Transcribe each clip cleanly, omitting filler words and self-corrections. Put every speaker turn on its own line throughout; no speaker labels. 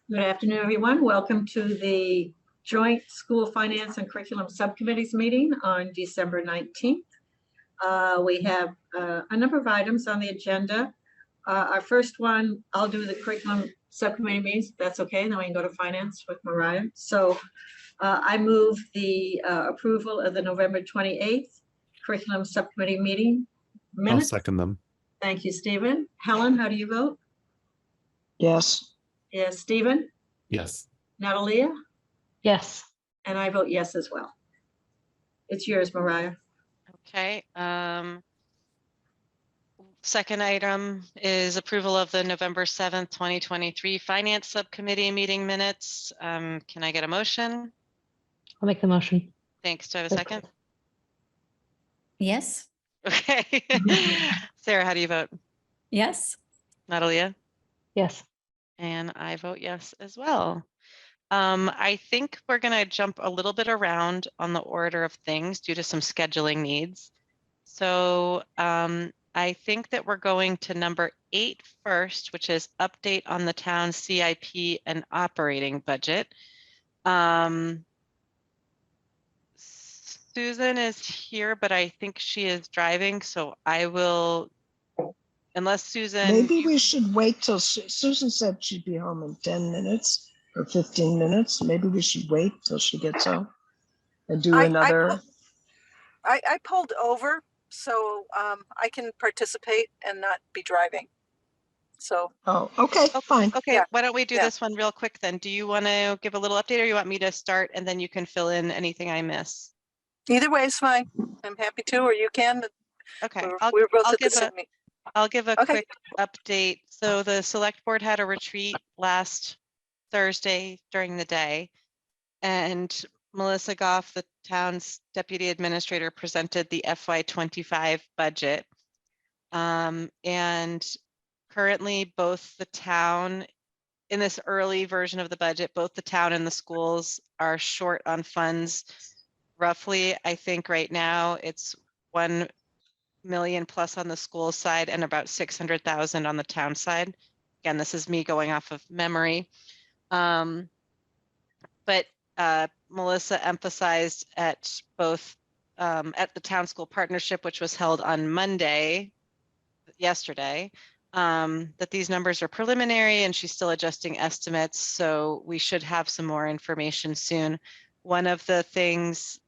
Good afternoon, everyone. Welcome to the Joint School Finance and Curriculum Subcommittees meeting on December 19th. We have a number of items on the agenda. Our first one, I'll do the Curriculum Subcommittee meetings, if that's okay, and then we can go to Finance with Mariah. So I move the approval of the November 28th Curriculum Subcommittee meeting minutes.
I'll second them.
Thank you, Stephen. Helen, how do you vote?
Yes.
Yes, Stephen?
Yes.
Natalia?
Yes.
And I vote yes as well. It's yours, Mariah.
Okay. Second item is approval of the November 7th, 2023 Finance Subcommittee meeting minutes. Can I get a motion?
I'll make the motion.
Thanks. Do I have a second?
Yes.
Okay. Sarah, how do you vote?
Yes.
Natalia?
Yes.
And I vote yes as well. I think we're going to jump a little bit around on the order of things due to some scheduling needs. So I think that we're going to number 8 first, which is update on the town CIP and operating budget. Susan is here, but I think she is driving, so I will, unless Susan.
Maybe we should wait till Susan said she'd be home in 10 minutes or 15 minutes. Maybe we should wait till she gets home and do another.
I pulled over so I can participate and not be driving. So.
Oh, okay, fine.
Okay,
Yeah.
why don't we do this one real quick then? Do you want to give a little update or you want me to start and then you can fill in anything I miss?
Either way is fine. I'm happy to, or you can.
Okay,
We're both at the same meeting.
I'll give a
Okay.
quick update. So the select board had a retreat last Thursday during the day, and Melissa Goff, the town's deputy administrator, presented the FY25 budget. And currently both the town, in this early version of the budget, both the town and the schools are short on funds. Roughly, I think right now it's 1 million plus on the school side and about 600,000 on the town side. Again, this is me going off of memory. But Melissa emphasized at both at the town school partnership, which was held on Monday, yesterday, that these numbers are preliminary and she's still adjusting estimates. So we should have some more information soon. One of the things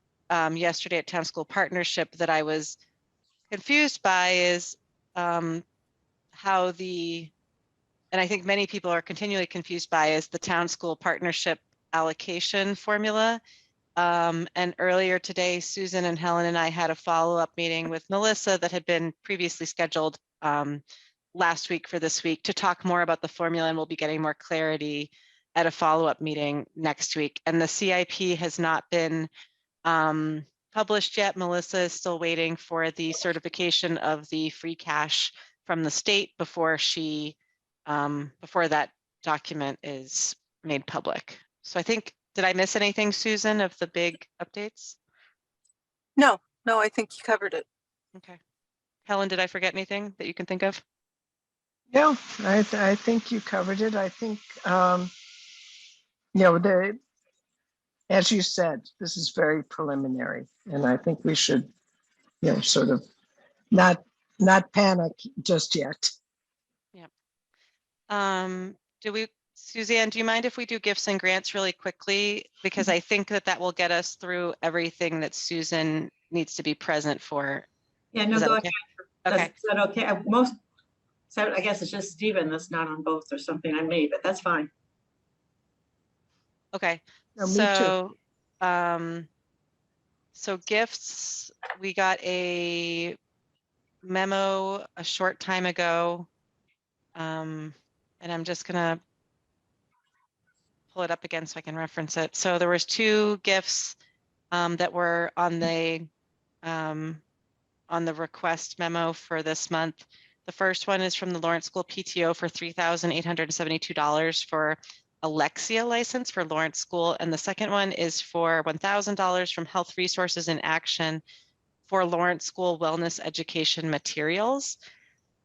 yesterday at town school partnership that I was confused by is how the, and I think many people are continually confused by, is the town school partnership allocation formula. And earlier today, Susan and Helen and I had a follow-up meeting with Melissa that had been previously scheduled last week for this week to talk more about the formula, and we'll be getting more clarity at a follow-up meeting next week. And the CIP has not been published yet. Melissa is still waiting for the certification of the free cash from the state before she before that document is made public. So I think, did I miss anything, Susan, of the big updates?
No, I think you covered it.
Okay. Helen, did I forget anything that you can think of?
No, I think you covered it. I think, as you said, this is very preliminary, and I think we should, sort of not panic just yet.
Yeah. Suzanne, do you mind if we do gifts and grants really quickly? Because I think that will get us through everything that Susan needs to be present for.
Yeah, no, go ahead.
Okay.
Is that okay? So I guess it's just Stephen that's not on both or something I made, but that's fine.
Okay.
No, me
So, so gifts, we got a memo a short time ago. And I'm just gonna pull it up again so I can reference it. So there was 2 gifts that were on the request memo for this month. The first one is from the Lawrence School PTO for $3,872 for Alexia license for Lawrence School. And the second one is for $1,000 from Health Resources in Action for Lawrence School Wellness Education Materials.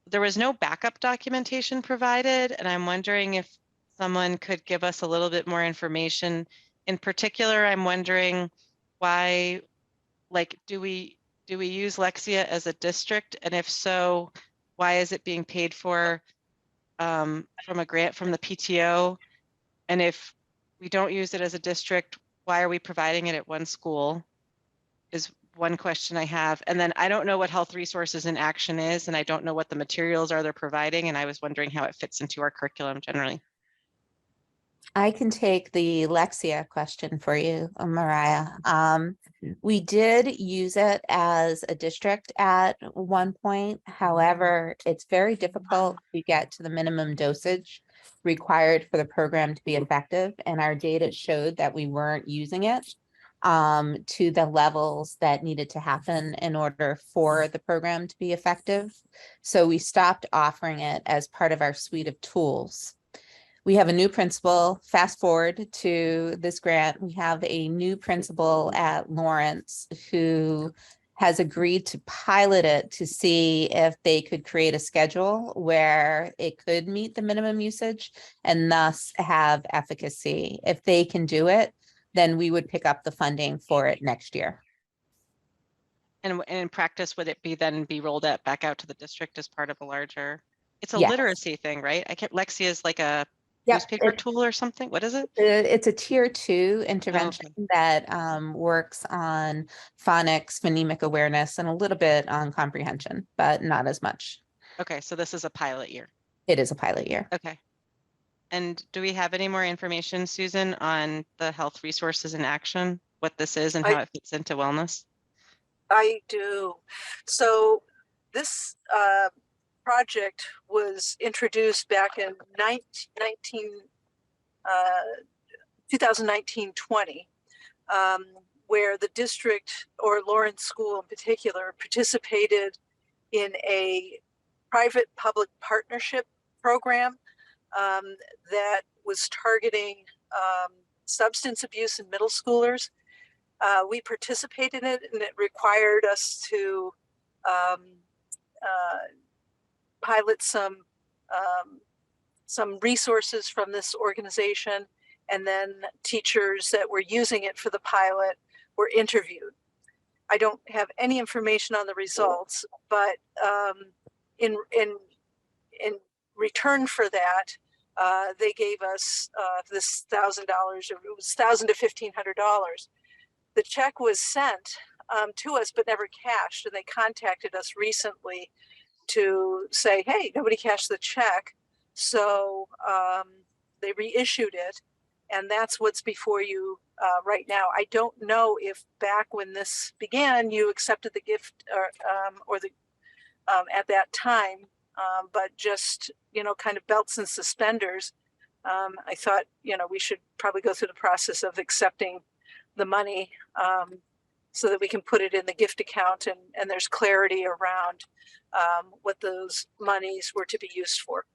There was no backup documentation provided, and I'm wondering if someone could give us a little bit more information. In particular, I'm wondering why, like, do we use Lexia as a district? And if so, why is it being paid for from a grant from the PTO? And if we don't use it as a district, why are we providing it at one school? Is one question I have. And then I don't know what Health Resources in Action is, and I don't know what the materials are they're providing. And I was wondering how it fits into our curriculum generally.
I can take the Lexia question for you, Mariah. We did use it as a district at one point. However, it's very difficult to get to the minimum dosage required for the program to be effective. And our data showed that we weren't using it to the levels that needed to happen in order for the program to be effective. So we stopped offering it as part of our suite of tools. We have a new principal. Fast forward to this grant, we have a new principal at Lawrence who has agreed to pilot it to see if they could create a schedule where it could meet the minimum usage and thus have efficacy. If they can do it, then we would pick up the funding for it next year.
And in practice, would it then be rolled out back out to the district as part of a larger? It's a
Yes.
literacy thing, right? Lexia is like a
Yep,
newspaper tool or something. What is it?
It's a tier 2 intervention
okay.
that works on phonics, phonemic awareness, and a little bit on comprehension, but not as much.
Okay, so this is a pilot year.
It is a pilot year.
Okay. And do we have any more information, Susan, on the Health Resources in Action, what this is and how it fits into wellness?
I do. So this project was introduced back in 2019-20, where the district, or Lawrence School in particular, participated in a private-public partnership program that was targeting substance abuse in middle schoolers. We participated in it, and it required us to pilot some resources from this organization, and then teachers that were using it for the pilot were interviewed. I don't have any information on the results, but in return for that, they gave us this $1,000, or it was $1,000 to $1,500. The check was sent to us, but never cashed. And they contacted us recently to say, hey, nobody cashed the check. So they reissued it. And that's what's before you right now. I don't know if back when this began, you accepted the gift or the at that time, but just, kind of belts and suspenders. I thought, we should probably go through the process of accepting the money so that we can put it in the gift account, and there's clarity around what those monies were to be used for.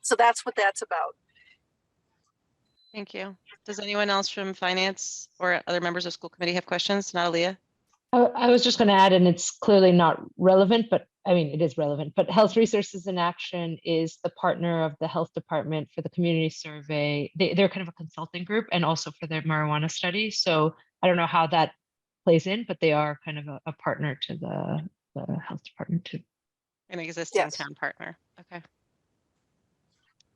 So that's what that's about.
Thank you. Does anyone else from finance or other members of school committee have questions? Natalia?
I was just going to add, and it's clearly not relevant, but I mean, it is relevant, but Health Resources in Action is the partner of the health department for the community survey. They're kind of a consulting group, and also for their marijuana study. So I don't know how that plays in, but they are kind of a partner to the health department too.
An existing
Yes.
town partner. Okay.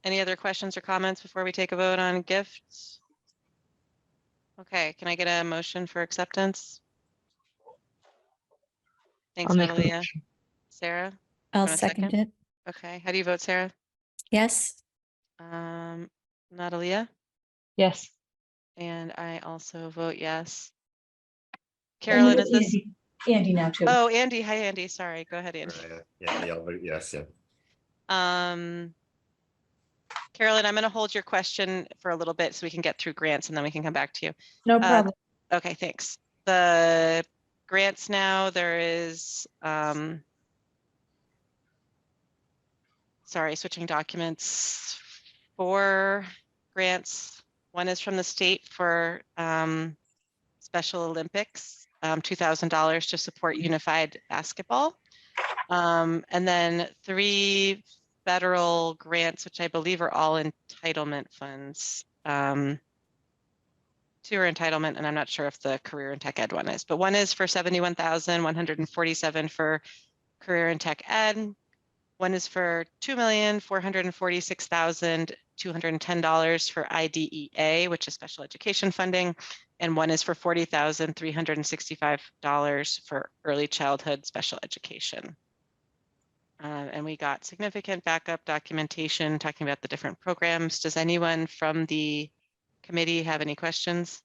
Any other questions or comments before we take a vote on gifts? Okay, can I get a motion for acceptance? Thanks,
I'll make the
Natalia.
motion.
Sarah?
I'll
Want a
second it.
Okay, how do you vote, Sarah?
Yes.
Natalia?
Yes.
And I also vote yes. Carolyn, is this?
Andy now too.
Oh, Andy. Hi, Andy. Sorry. Go ahead, Andy.
Yeah, I'll vote yes, yeah.
Carolyn, I'm going to hold your question for a little bit so we can get through grants and then we can come back to you.
No problem.
Okay, thanks. The grants now, there is, sorry, switching documents. 4 grants. One is from the state for Special Olympics, $2,000 to support unified basketball. And then 3 federal grants, which I believe are all entitlement funds. Two are entitlement, and I'm not sure if the career and tech ed one is, but one is for 71,147 for career and tech ed. One is for $2,446,210 for IDEA, which is special education funding, and one is for $40,365 for early childhood special education. And we got significant backup documentation talking about the different programs. Does anyone from the committee have any questions?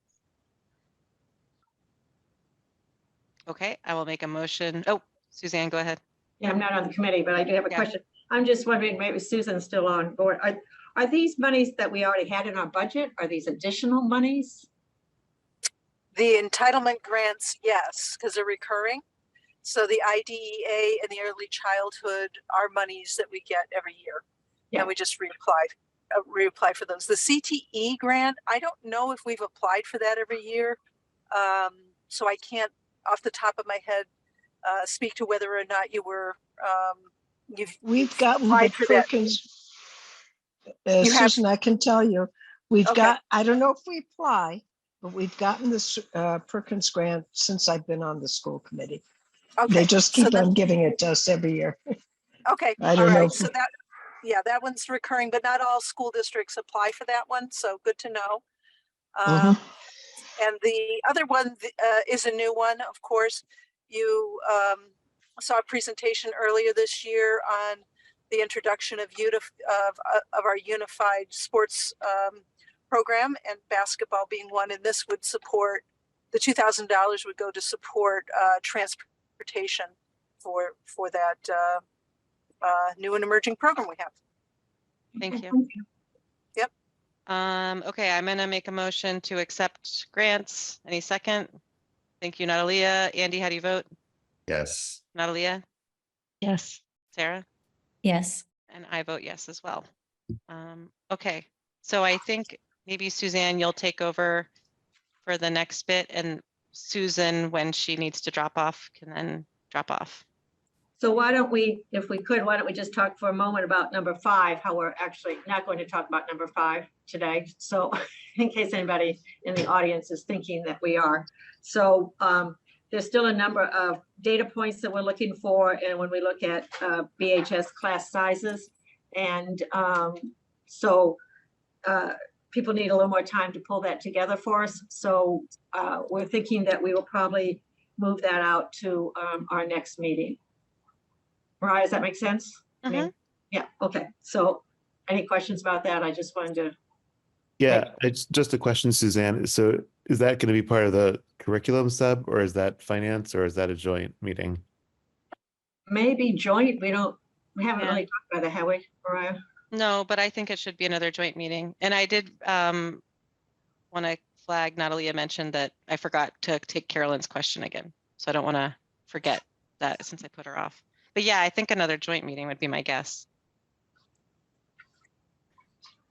Okay, I will make a motion. Oh, Suzanne, go ahead.
Yeah, I'm not on the committee, but I do have a
Yeah.
question. I'm just wondering, maybe Susan's still on board. Are these monies that we already had in our budget? Are these additional monies?
The entitlement grants, yes, because they're recurring. So the IDEA and the early childhood are monies that we get every year.
Yeah.
And we just reapply for those. The CTE grant, I don't know if we've applied for that every year. So I can't, off the top of my head, speak to whether or not you were,
We've gotten the
applied for that.
Perkins.
You have-
Susan, I can tell you, we've
Okay.
got, I don't know if we apply, but we've gotten this Perkins grant since I've been on the school committee.
Okay.
They just
so
keep
then-
on giving it to us every year.
Okay,
I
all
don't know
right,
if
so
we-
that, yeah, that one's recurring, but not all school districts apply for that one, so good to know.
Mhm.
And the other one is a new one, of course. You saw a presentation earlier this year on the introduction of our unified sports program, and basketball being one, and this would support, the $2,000 would go to support transportation for that new and emerging program we have.
Thank you.
Yep.
Okay, I'm gonna make a motion to accept grants. Any second? Thank you, Natalia. Andy, how do you vote?
Yes.
Natalia,
Yes.
Sarah,
Yes.
and I vote yes as well. Okay, so I think maybe Suzanne, you'll take over for the next bit, and Susan, when she needs to drop off, can then drop off.
So why don't we, if we could, why don't we just talk for a moment about number 5, how we're actually not going to talk about number 5 today. So in case anybody in the audience is thinking that we are. So there's still a number of data points that we're looking for. And when we look at BHS class sizes, and so people need a little more time to pull that together for us. So we're thinking that we will probably move that out to our next meeting. Mariah, does that make sense? I mean, yeah, okay. So any questions about that? I just wanted to.
Yeah, it's just a question, Suzanne. So is that going to be part of the curriculum sub, or is that finance, or is that a joint meeting?
Maybe joint, we haven't
Yeah.
really talked about that, have we, Mariah?
No, but I think it should be another joint meeting. And I did want to flag, Natalia mentioned that I forgot to take Carolyn's question again. So I don't want to forget that since I put her off. But yeah, I think another joint meeting would be my guess.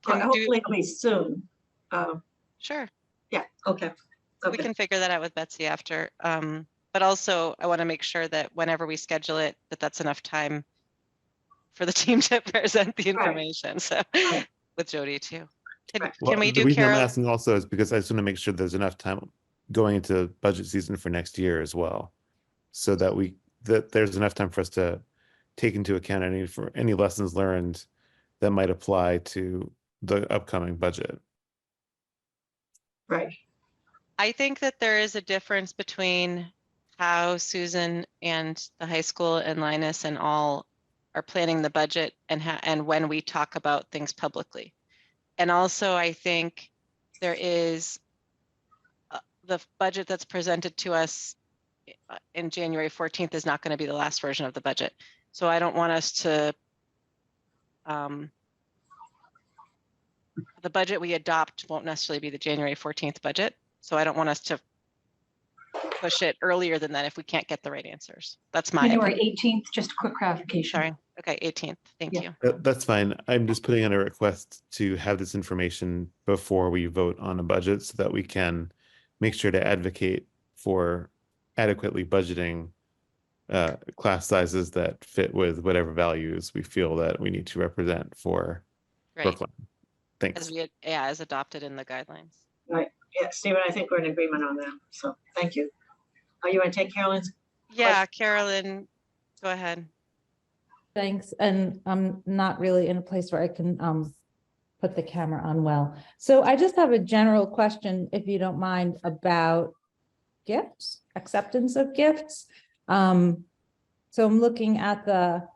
Can do,
Hopefully it'll be soon.
sure,
Yeah, okay.
we
Okay,
can figure that out with Betsy after. But also I want to make sure that whenever we schedule it, that that's enough time for the team to present the information. So
Right.
with Jody too. Can,
Right.
can we
the
do
reason I'm
Carol?
asking also is because I just want to make sure there's enough time going into budget season for next year as well, so that there's enough time for us to take into account any lessons learned that might apply to the upcoming budget.
right.
I think that there is a difference between how Susan and the high school and Linus and all are planning the budget and when we talk about things publicly. And also I think there is the budget that's presented to us in January 14th is not going to be the last version of the budget. So I don't want us to, the budget we adopt won't necessarily be the January 14th budget. So I don't want us to push it earlier than that if we can't get the right answers. That's my
January
opinion.
18th, just a quick clarification.
Sorry. Okay, 18th. Thank
Yeah.
you.
That's fine. I'm just putting in a request to have this information before we vote on a budget so that we can make sure to advocate for adequately budgeting class sizes that fit with whatever values we feel that we need to represent for
Right,
Brookline.
as
Thanks.
as adopted in the guidelines.
Right, yeah, Stephen, I think we're in agreement on that, so thank you. Are you going to take Carolyn's?
Yeah, Carolyn, go ahead.
Thanks, and I'm not really in a place where I can put the camera on well. So I just have a general question, if you don't mind, about gifts, acceptance of gifts. So I'm looking at the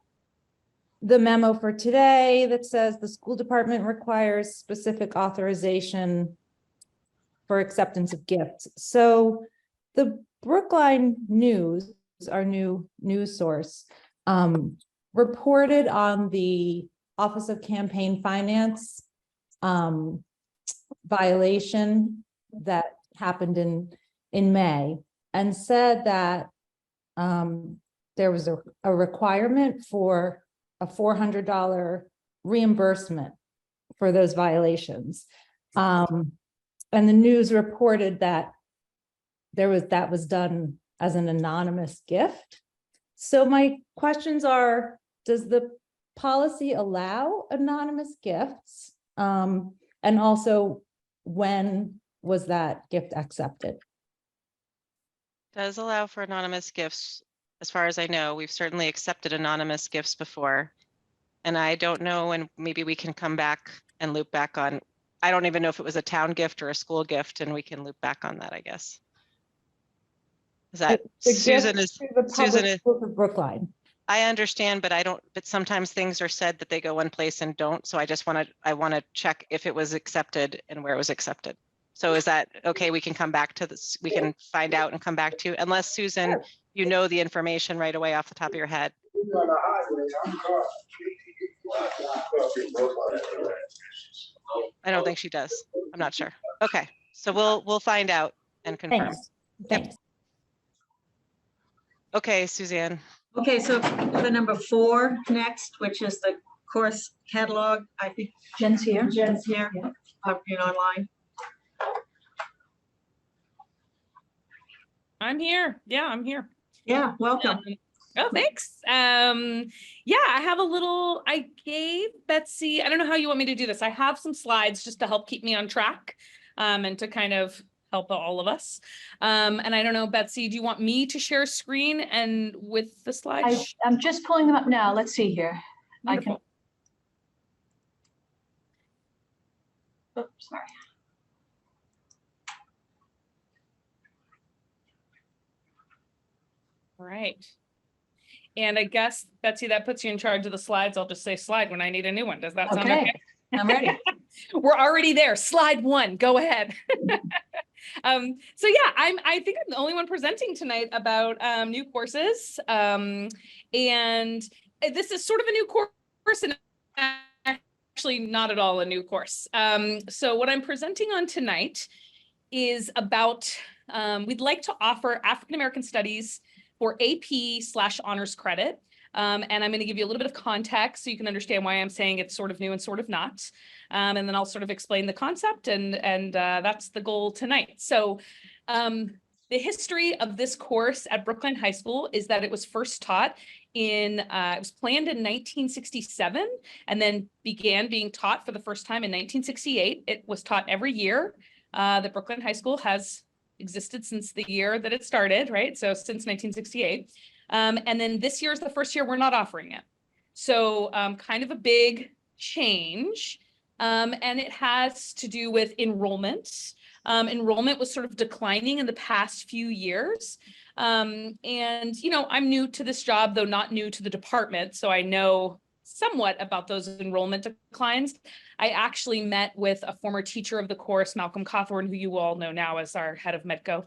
memo for today that says the school department requires specific authorization for acceptance of gifts. So the Brookline News, our new news source, reported on the Office of Campaign Finance violation that happened in May, and said that there was a requirement for a $400 reimbursement for those violations. And the news reported that that was done as an anonymous gift. So my questions are, does the policy allow anonymous gifts? And also, when was that gift accepted?
Does allow for anonymous gifts. As far as I know, we've certainly accepted anonymous gifts before. And I don't know, and maybe we can come back and loop back on, I don't even know if it was a town gift or a school gift, and we can loop back on that, I guess. Is that
The
Susan
gift
is,
to the
Susan
public
is,
schools of Brookline.
I understand, but but sometimes things are said that they go one place and don't. So I want to check if it was accepted and where it was accepted. So is that okay? We can come back to this. We can find out and come back to, unless Susan, you know the information right away off the top of your head. I don't think she does. I'm not sure. Okay, so we'll find out and confirm.
Thanks. Thanks.
Okay, Suzanne.
Okay, so the number 4 next, which is the course catalog. I think
Jen's here.
Jen's here, being online.
I'm here. Yeah, I'm here.
Yeah, welcome.
Oh, thanks. Yeah, I have a little, I gave Betsy, I don't know how you want me to do this. I have some slides just to help keep me on track, and to kind of help all of us. And I don't know, Betsy, do you want me to share a screen and with the slides?
I'm just pulling them up now. Let's see here.
Wonderful.
Oops, sorry.
All right. And I guess, Betsy, that puts you in charge of the slides. I'll just say slide when I need a new one. Does that sound okay?
I'm ready.
We're already there. Slide 1, go ahead. So yeah, I think I'm the only one presenting tonight about new courses. And this is sort of a new course and actually not at all a new course. So what I'm presenting on tonight is about, we'd like to offer African American Studies for AP/honors credit. And I'm going to give you a little bit of context so you can understand why I'm saying it's sort of new and sort of not. And then I'll sort of explain the concept, and that's the goal tonight. So the history of this course at Brookline High School is that it was first taught it was planned in 1967 and then began being taught for the first time in 1968. It was taught every year. That Brookline High School has existed since the year that it started, right? So since 1968. And then this year is the first year we're not offering it. So kind of a big change. And it has to do with enrollment. Enrollment was sort of declining in the past few years. And, you know, I'm new to this job, though not new to the department. So I know somewhat about those enrollment declines. I actually met with a former teacher of the course, Malcolm Cawthorn, who you all know now as our head of Medco,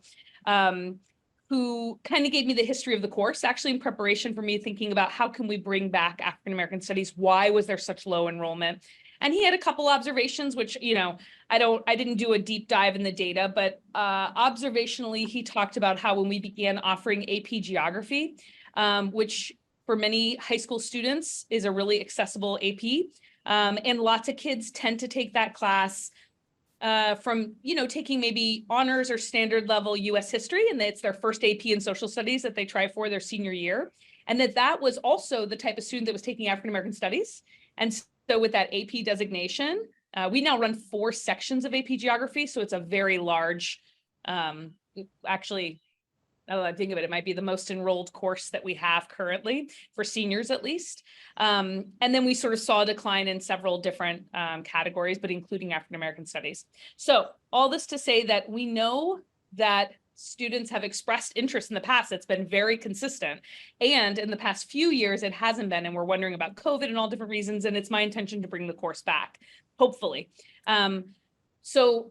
who kind of gave me the history of the course, actually in preparation for me thinking about how can we bring back African American Studies? Why was there such low enrollment? And he had a couple observations, which, you know, I didn't do a deep dive in the data, but observationally, he talked about how when we began offering AP Geography, which for many high school students is a really accessible AP, and lots of kids tend to take that class from, taking maybe honors or standard level US history, and it's their first AP in social studies that they try for their senior year. And that was also the type of student that was taking African-American studies. And so with that AP designation, we now run 4 sections of AP geography. So it's a very large, actually, now that I think of it, it might be the most enrolled course that we have currently for seniors, at least. And then we sort of saw a decline in several different categories, but including African-American studies. So all this to say that we know that students have expressed interest in the past. It's been very consistent. And in the past few years, it hasn't been. And we're wondering about COVID and all different reasons. And it's my intention to bring the course back, hopefully. So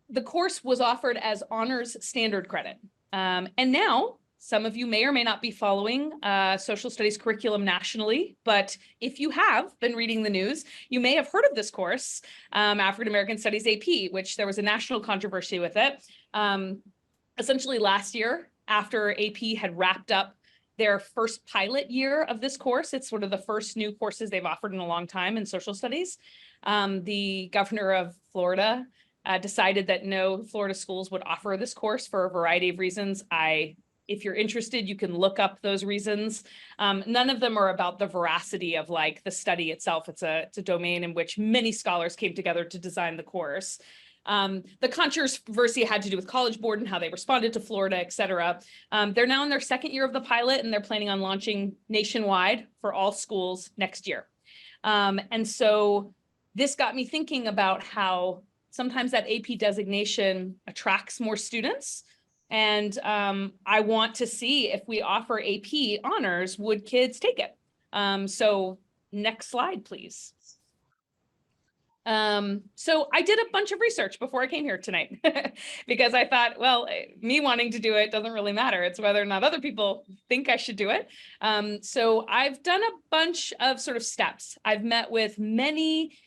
the course was offered as honors standard credit. And now some of you may or may not be following social studies curriculum nationally, but if you have been reading the news, you may have heard of this course, African-American Studies AP, which there was a national controversy with it. Essentially last year, after AP had wrapped up their first pilot year of this course, it's sort of the first new courses they've offered in a long time in social studies. The governor of Florida decided that no Florida schools would offer this course for a variety of reasons. If you're interested, you can look up those reasons. None of them are about the veracity of like the study itself. It's a domain in which many scholars came together to design the course. The controversy had to do with College Board and how they responded to Florida, et cetera. They're now in their second year of the pilot, and they're planning on launching nationwide for all schools next year. And so this got me thinking about how sometimes that AP designation attracts more students. And I want to see if we offer AP honors, would kids take it? So next slide, please. So I did a bunch of research before I came here tonight because I thought, well, me wanting to do it doesn't really matter. It's whether or not other people think I should do it. So I've done a bunch of sort of steps. I've met with many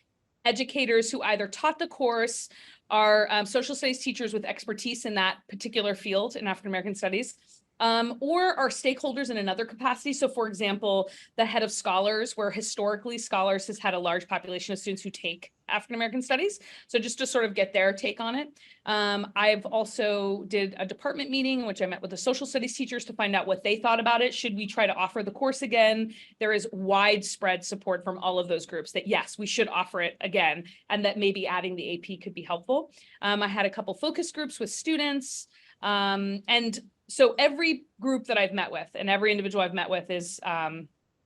educators who either taught the course, are social studies teachers with expertise in that particular field in African-American studies, or are stakeholders in another capacity. So for example, the head of scholars, where historically scholars has had a large population of students who take African-American studies. So just to sort of get their take on it. I've also did a department meeting in which I met with the social studies teachers to find out what they thought about it. Should we try to offer the course again? There is widespread support from all of those groups that yes, we should offer it again, and that maybe adding the AP could be helpful. I had a couple focus groups with students, and so every group that I've met with and every individual I've met with is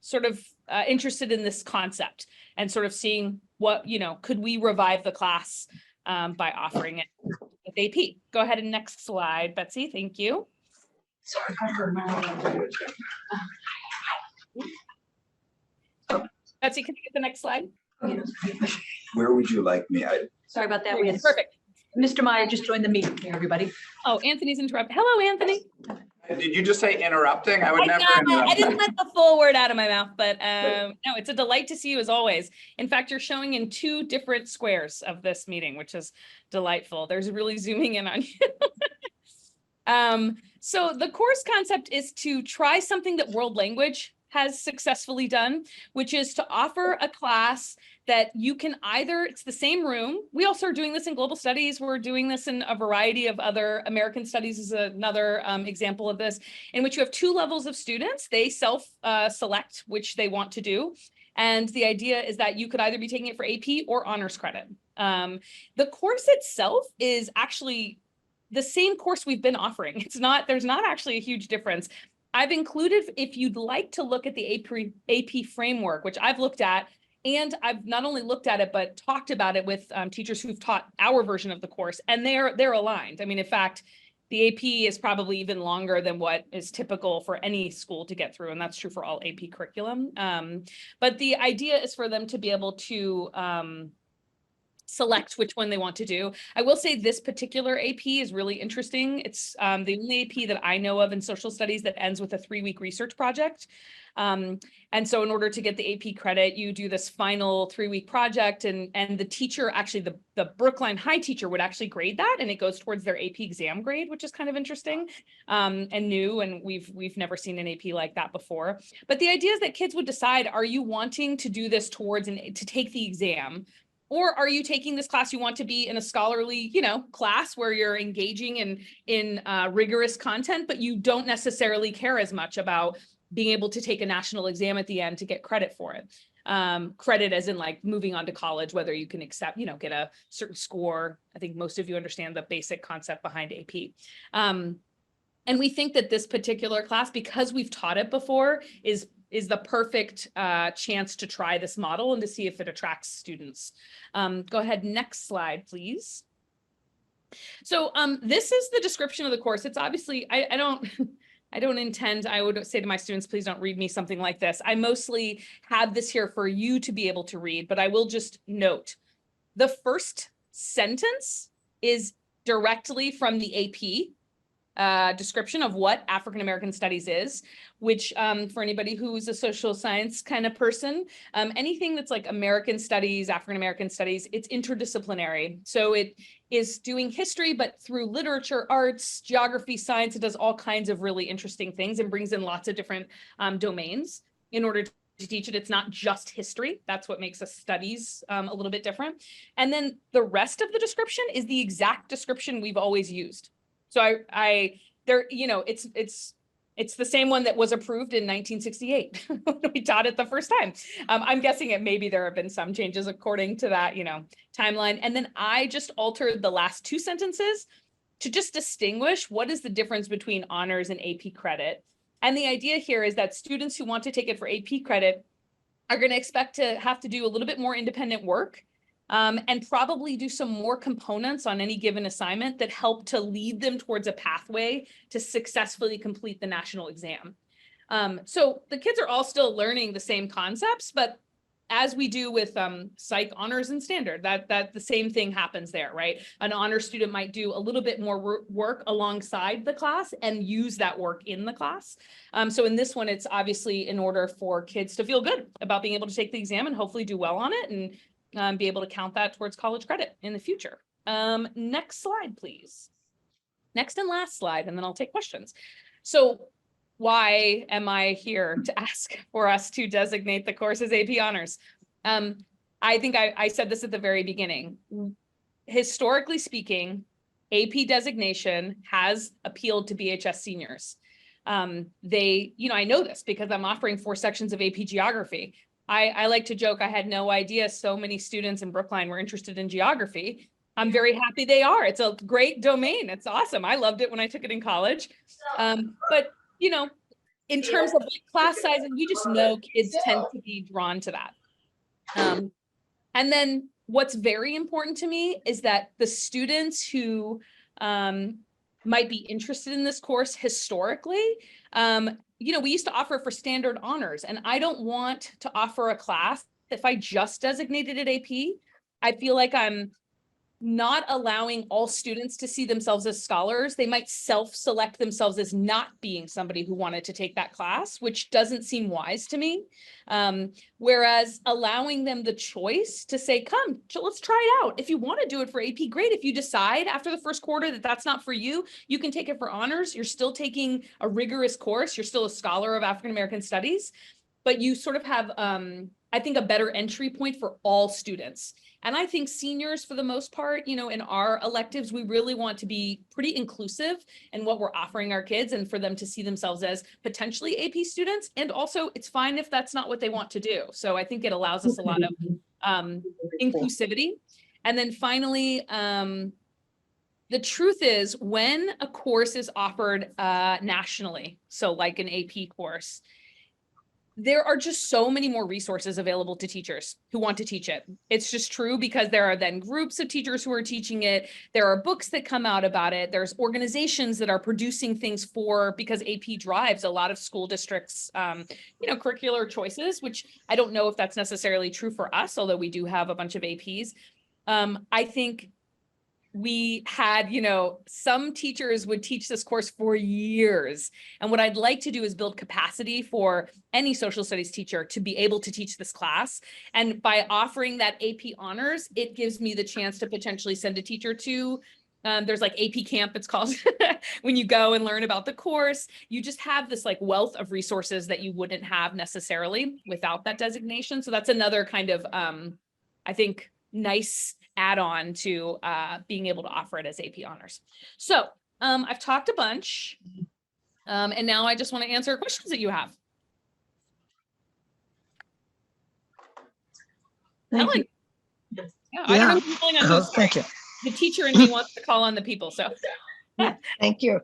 sort of interested in this concept and sort of seeing what, could we revive the class by offering it with AP. Go ahead and next slide, Betsy. Thank you.
Sorry,
Betsy, can you get the next slide?
Where would you like me?
sorry about that. We had
Perfect.
Mr. Meyer just joined the meeting here, everybody.
Oh, Anthony's interrupted. Hello, Anthony.
Did you just say interrupting? I would never
I
interrupt.
didn't let the full word out of my mouth, but no, it's a delight to see you as always. In fact, you're showing in 2 different squares of this meeting, which is delightful. There's really zooming in on you. So the course concept is to try something that world language has successfully done, which is to offer a class that you can either, it's the same room. We also are doing this in global studies. We're doing this in a variety of other American studies is another example of this, in which you have 2 levels of students. They select which they want to do. And the idea is that you could either be taking it for AP or honors credit. The course itself is actually the same course we've been offering. There's not actually a huge difference. I've included, if you'd like to look at the AP framework, which I've looked at, and I've not only looked at it, but talked about it with teachers who've taught our version of the course, and they're aligned. I mean, in fact, the AP is probably even longer than what is typical for any school to get through, and that's true for all AP curriculum. But the idea is for them to be able to select which one they want to do. I will say this particular AP is really interesting. It's the only AP that I know of in social studies that ends with a 3-week research project. And so in order to get the AP credit, you do this final 3-week project, and the teacher, actually the Brookline High teacher, would actually grade that, and it goes towards their AP exam grade, which is kind of interesting and new, and we've never seen an AP like that before. But the idea is that kids would decide, are you wanting to do this towards to take the exam? Or are you taking this class, you want to be in a scholarly, class where you're engaging in rigorous content, but you don't necessarily care as much about being able to take a national exam at the end to get credit for it. Credit as in like moving on to college, whether you can accept, get a certain score. I think most of you understand the basic concept behind AP. And we think that this particular class, because we've taught it before, is the perfect chance to try this model and to see if it attracts students. Go ahead, next slide, please. So this is the description of the course. It's obviously, I don't intend, I would say to my students, please don't read me something like this. I mostly have this here for you to be able to read, but I will just note the first sentence is directly from the AP description of what African American Studies is, which for anybody who's a social science kind of person, anything that's like American Studies, African American Studies, it's interdisciplinary. So it is doing history, but through literature, arts, geography, science. It does all kinds of really interesting things and brings in lots of different domains in order to teach it. It's not just history. That's what makes us studies a little bit different. And then the rest of the description is the exact description we've always used. So it's the same one that was approved in 1968 when we taught it the first time. I'm guessing maybe there have been some changes according to that, timeline. And then I just altered the last two sentences to just distinguish what is the difference between honors and AP credit. And the idea here is that students who want to take it for AP credit are going to expect to have to do a little bit more independent work. And probably do some more components on any given assignment that help to lead them towards a pathway to successfully complete the national exam. So the kids are all still learning the same concepts, but as we do with psych, honors, and standard, that the same thing happens there, right? An honor student might do a little bit more work alongside the class and use that work in the class. So in this one, it's obviously in order for kids to feel good about being able to take the exam and hopefully do well on it and be able to count that towards college credit in the future. Next slide, please. Next and last slide, and then I'll take questions. So why am I here to ask for us to designate the course as AP Honors? I think I said this at the very beginning. Historically speaking, AP designation has appealed to BHS seniors. I know this because I'm offering 4 sections of AP Geography. I like to joke, I had no idea so many students in Brookline were interested in geography. I'm very happy they are. It's a great domain. It's awesome. I loved it when I took it in college. But, in terms of class sizes, we just know kids tend to be drawn to that. And then what's very important to me is that the students who might be interested in this course historically, we used to offer for standard honors, and I don't want to offer a class. If I just designated it AP, I feel like I'm not allowing all students to see themselves as scholars. They might self-select themselves as not being somebody who wanted to take that class, which doesn't seem wise to me. Whereas allowing them the choice to say, come, let's try it out. If you want to do it for AP, great. If you decide after the first quarter that that's not for you, you can take it for honors. You're still taking a rigorous course. You're still a scholar of African American Studies, but you sort of have, I think, a better entry point for all students. And I think seniors, for the most part, in our electives, we really want to be pretty inclusive in what we're offering our kids and for them to see themselves as potentially AP students. And also, it's fine if that's not what they want to do. So I think it allows us a lot of inclusivity. And then finally, the truth is, when a course is offered nationally, so like an AP course, there are just so many more resources available to teachers who want to teach it. It's just true because there are then groups of teachers who are teaching it. There are books that come out about it. There's organizations that are producing things because AP drives a lot of school districts, curricular choices, which I don't know if that's necessarily true for us, although we do have a bunch of APs. I think we had, some teachers would teach this course for years. And what I'd like to do is build capacity for any social studies teacher to be able to teach this class. And by offering that AP honors, it gives me the chance to potentially send a teacher to, there's like AP Camp, it's called, when you go and learn about the course. You just have this like wealth of resources that you wouldn't have necessarily without that designation. So that's another kind of, I think, nice add-on to being able to offer it as AP honors. So I've talked a bunch, and now I just want to answer questions that you have.
Thank
Ellen.
you.
Yeah, I don't know who's calling on who.
Thank you.
The teacher in me wants to call on the people, so.
Thank you.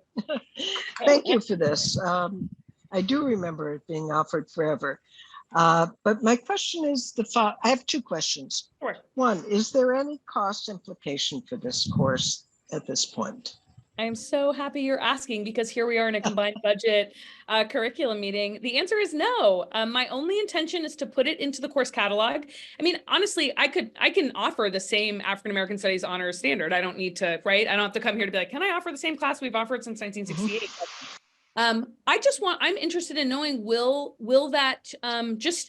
Thank you for this. I do remember it being offered forever. But my question is I have two questions.
Sure.
One, is there any cost implication for this course at this point?
I'm so happy you're asking, because here we are in a combined budget curriculum meeting. The answer is no. My only intention is to put it into the course catalog. I mean, honestly, I can offer the same African American Studies honors standard. I don't need to, right? I don't have to come here to be like, can I offer the same class we've offered since 1968? I'm interested in knowing, will that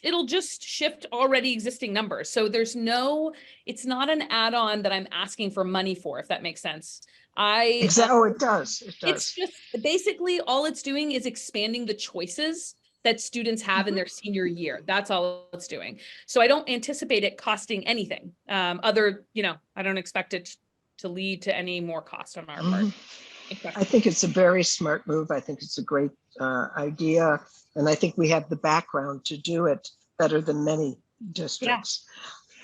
it'll just shift already existing numbers. So it's not an add-on that I'm asking for money for, if that makes sense.
Oh, it does. It does.
It's just basically all it's doing is expanding the choices that students have in their senior year. That's all it's doing. So I don't anticipate it costing anything I don't expect it to lead to any more cost on our part.
I think it's a very smart move. I think it's a great idea. And I think we have the background to do it better than many districts.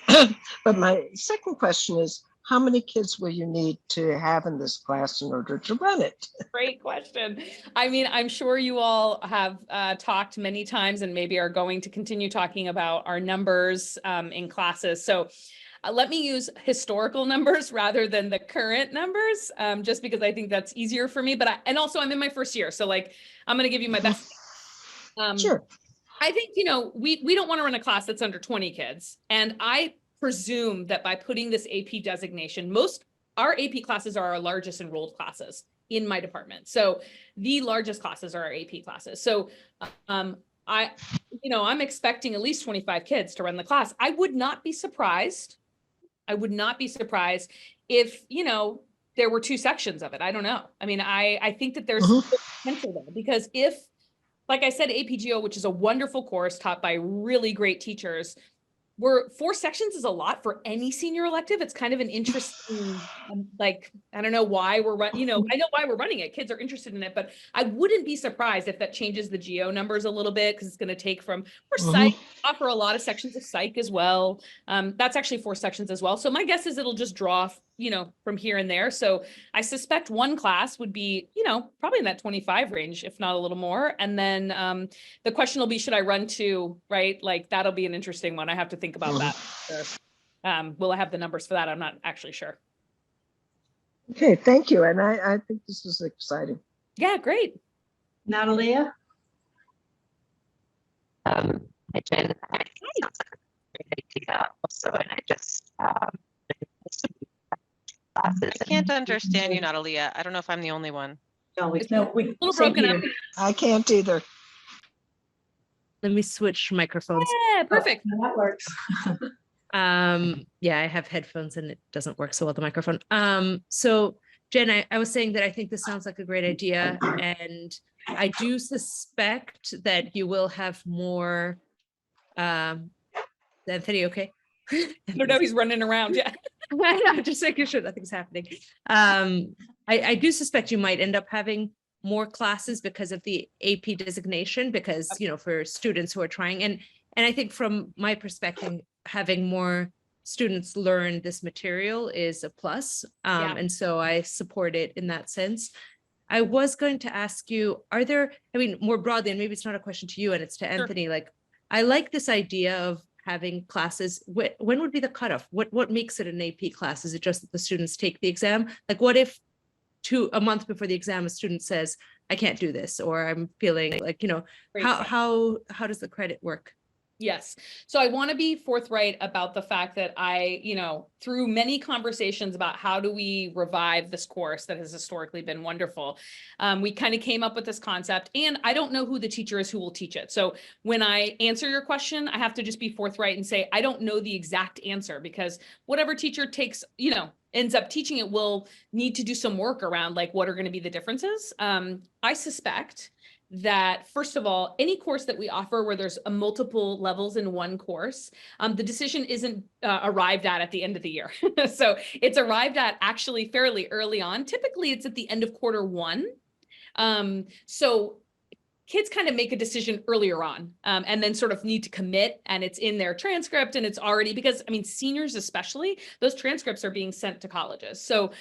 But my second question is, how many kids will you need to have in this class in order to run it?
Great question. I mean, I'm sure you all have talked many times and maybe are going to continue talking about our numbers in classes. So let me use historical numbers rather than the current numbers, just because I think that's easier for me. And also I'm in my first year. So like, I'm going to give you my best.
Sure.
I think, we don't want to run a class that's under 20 kids. And I presume that by putting this AP designation, our AP classes are our largest enrolled classes in my department. So the largest classes are our AP classes. So I'm expecting at least 25 kids to run the class. I would not be surprised if, there were 2 sections of it. I don't know. I mean, I think that there's potential there, because like I said, APGO, which is a wonderful course taught by really great teachers, 4 sections is a lot for any senior elective. It's kind of an interesting, I don't know why I know why we're running it. Kids are interested in it, but I wouldn't be surprised if that changes the GO numbers a little bit, because it's going to take from psych, offer a lot of sections of psych as well. That's actually 4 sections as well. So my guess is it'll just draw, from here and there. So I suspect one class would be, probably in that 25 range, if not a little more. And then the question will be, should I run 2, right? Like that'll be an interesting one. I have to think about that. So, will I have the numbers for that? I'm not actually sure.
Okay, thank you. And I think this is exciting.
Yeah, great.
Natalia?
Hi, Jen. Great idea also, and I just
I can't understand you, Natalia. I don't know if I'm the only one.
No,
It's a little broken up.
I can't either.
Let me switch microphones.
Yeah, perfect.
That works.
Yeah, I have headphones and it doesn't work so well, the microphone. So Jen, I was saying that I think this sounds like a great idea, and I do suspect that you will have more. Anthony, okay?
I don't know, he's running around. Yeah.
I know, just making sure nothing's happening. I do suspect you might end up having more classes because of the AP designation, because, for students who are trying, and I think from my perspective, having more students learn this material is a plus. And so I support it in that sense. I was going to ask you, more broadly, and maybe it's not a question to you and it's to Anthony, I like this idea of having classes. When would be the cutoff? What makes it an AP class? Is it just that the students take the exam? Like, what if a month before the exam, a student says, I can't do this, or I'm feeling like, how does the credit work?
Yes. So I want to be forthright about the fact that through many conversations about how do we revive this course that has historically been wonderful, we kind of came up with this concept, and I don't know who the teacher is who will teach it. So when I answer your question, I have to just be forthright and say, I don't know the exact answer, because whatever teacher takes, ends up teaching it will need to do some work around like what are going to be the differences. I suspect that, first of all, any course that we offer where there's a multiple levels in one course, the decision isn't arrived at the end of the year. So it's arrived at actually fairly early on. Typically, it's at the end of quarter one. So kids kind of make a decision earlier on, and then sort of need to commit, and it's in their transcript, and it's already, because I mean, seniors especially, those transcripts are being sent to colleges. So,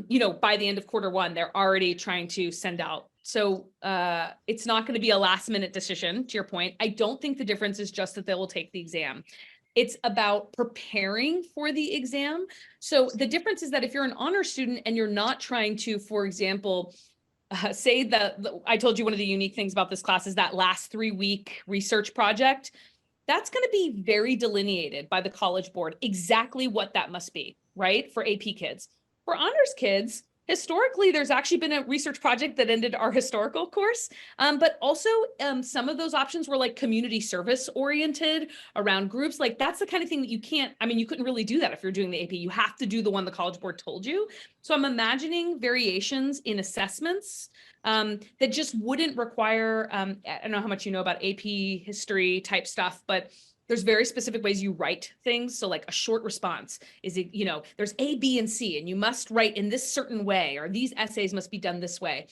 you know, by the end of quarter one, they're already trying to send out. So it's not going to be a last minute decision, to your point. I don't think the difference is just that they will take the exam. It's about preparing for the exam. So the difference is that if you're an honor student and you're not trying to, for example, say that I told you one of the unique things about this class is that last 3-week research project, that's going to be very delineated by the College Board, exactly what that must be, right? For AP kids. For honors kids, historically, there's actually been a research project that ended our historical course, but also some of those options were like community service oriented around groups. Like that's the kind of thing that you can't, I mean, you couldn't really do that if you're doing the AP. You have to do the one the College Board told you. So I'm imagining variations in assessments that just wouldn't require, I don't know how much you know about AP history type stuff, but there's very specific ways you write things. So like a short response is, you know, there's A, B, and C, and you must write in this certain way, or these essays must be done this way.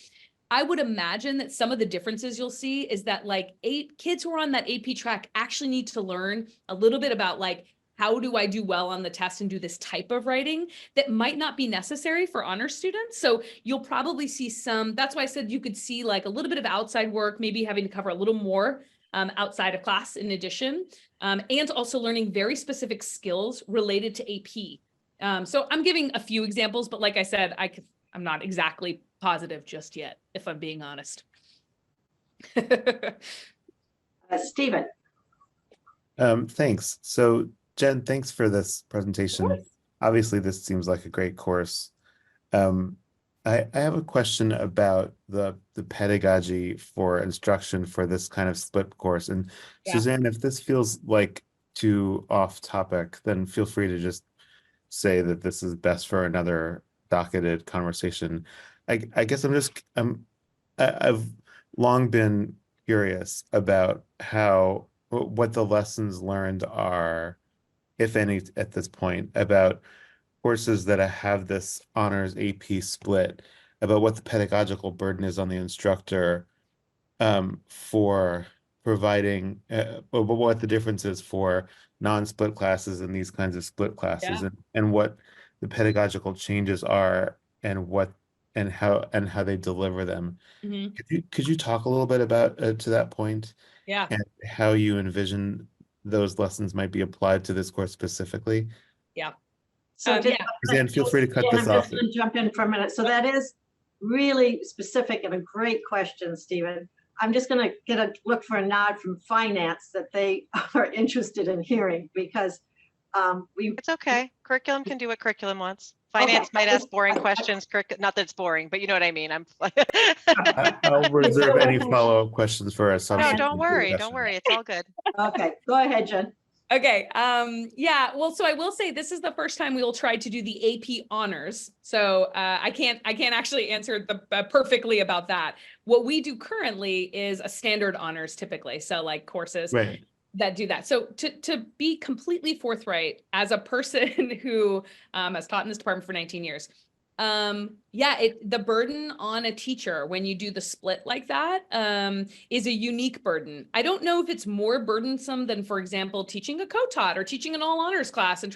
I would imagine that some of the differences you'll see is that like kids who are on that AP track actually need to learn a little bit about like, how do I do well on the test and do this type of writing that might not be necessary for honor students. So you'll probably see some, that's why I said you could see like a little bit of outside work, maybe having to cover a little more outside of class in addition, and also learning very specific skills related to AP. So I'm giving a few examples, but like I said, I'm not exactly positive just yet, if I'm being honest.
Stephen.
Thanks. So Jen, thanks for this presentation. Obviously, this seems like a great course. I have a question about the pedagogy for instruction for this kind of split course. And
Yeah.
Suzanne, if this feels like too off topic, then feel free to just say that this is best for another docketed conversation. I guess I've long been curious about what the lessons learned are, if any, at this point, about courses that have this honors AP split, about what the pedagogical burden is on the instructor for providing, what the difference is for non-split classes and these kinds of split classes, and what the pedagogical changes are, and how they deliver them.
Mm-hmm.
Could you talk a little bit about to that point?
Yeah.
And how you envision those lessons might be applied to this course specifically?
Yeah.
So
Suzanne, feel free to cut
Jen,
this
I'm
off.
just going to jump in for a minute. So that is really specific and a great question, Stephen. I'm just going to look for a nod from finance that they are interested in hearing, because
It's okay. Curriculum can do what curriculum wants. Finance might ask boring questions. Not that it's boring, but you know what I mean.
I'll reserve any follow-up questions for us.
No, don't worry. Don't worry. It's all good.
Okay, go ahead, Jen.
Okay. Yeah. Well, so I will say this is the first time we will try to do the AP honors. So I can't actually answer perfectly about that. What we do currently is a standard honors typically. So like courses that do that. So to be completely forthright, as a person who has taught in this department for 19 years, the burden on a teacher when you do the split like that is a unique burden. I don't know if it's more burdensome than, for example, teaching a co-taught or teaching an all honors class, and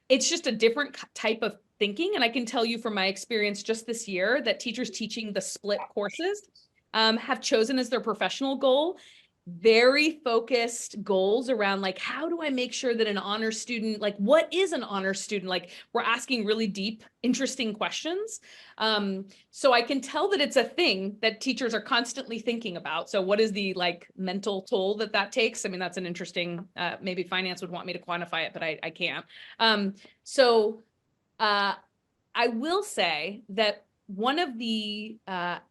it's just a different type of thinking. And I can tell you from my experience just this year that teachers teaching the split courses have chosen as their professional goal very focused goals around like, how do I make sure that an honor student, like what is an honor student? Like we're asking really deep, interesting questions. So I can tell that it's a thing that teachers are constantly thinking about. So what is the like mental toll that takes? I mean, that's an interesting, maybe finance would want me to quantify it, but I can't. I will say that one of the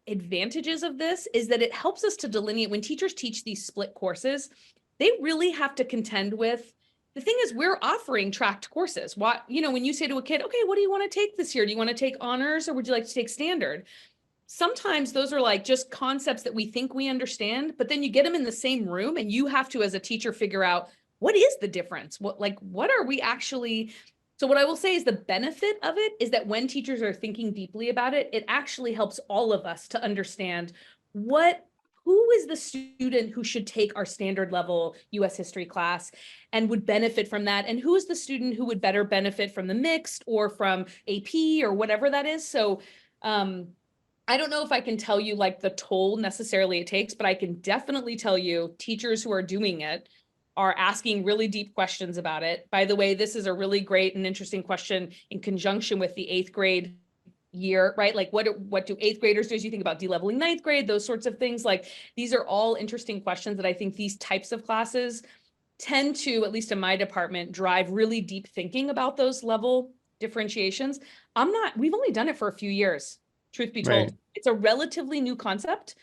advantages of this is that it helps us to delineate when teachers teach these split courses, they really have to contend with, the thing is we're offering tracked courses. When you say to a kid, okay, what do you want to take this year? Do you want to take honors or would you like to take standard? sometimes those are like just concepts that we think we understand, but then you get them in the same room and you have to, as a teacher, figure out what is the difference? What are we actually? So what I will say is the benefit of it is that when teachers are thinking deeply about it, it actually helps all of us to understand who is the student who should take our standard level US history class and would benefit from that, and who is the student who would better benefit from the mixed or from AP or whatever that is. So I don't know if I can tell you like the toll necessarily it takes, but I can definitely tell you teachers who are doing it are asking really deep questions about it. By the way, this is a really great and interesting question in conjunction with the 8th grade year, right? Like what do 8th graders do as you think about de-leveling 9th grade, those sorts of things. Like these are all interesting questions that I think these types of classes tend to, at least in my department, drive really deep thinking about those level differentiations. We've only done it for a few years. Truth be told,
Right.
it's a relatively new concept.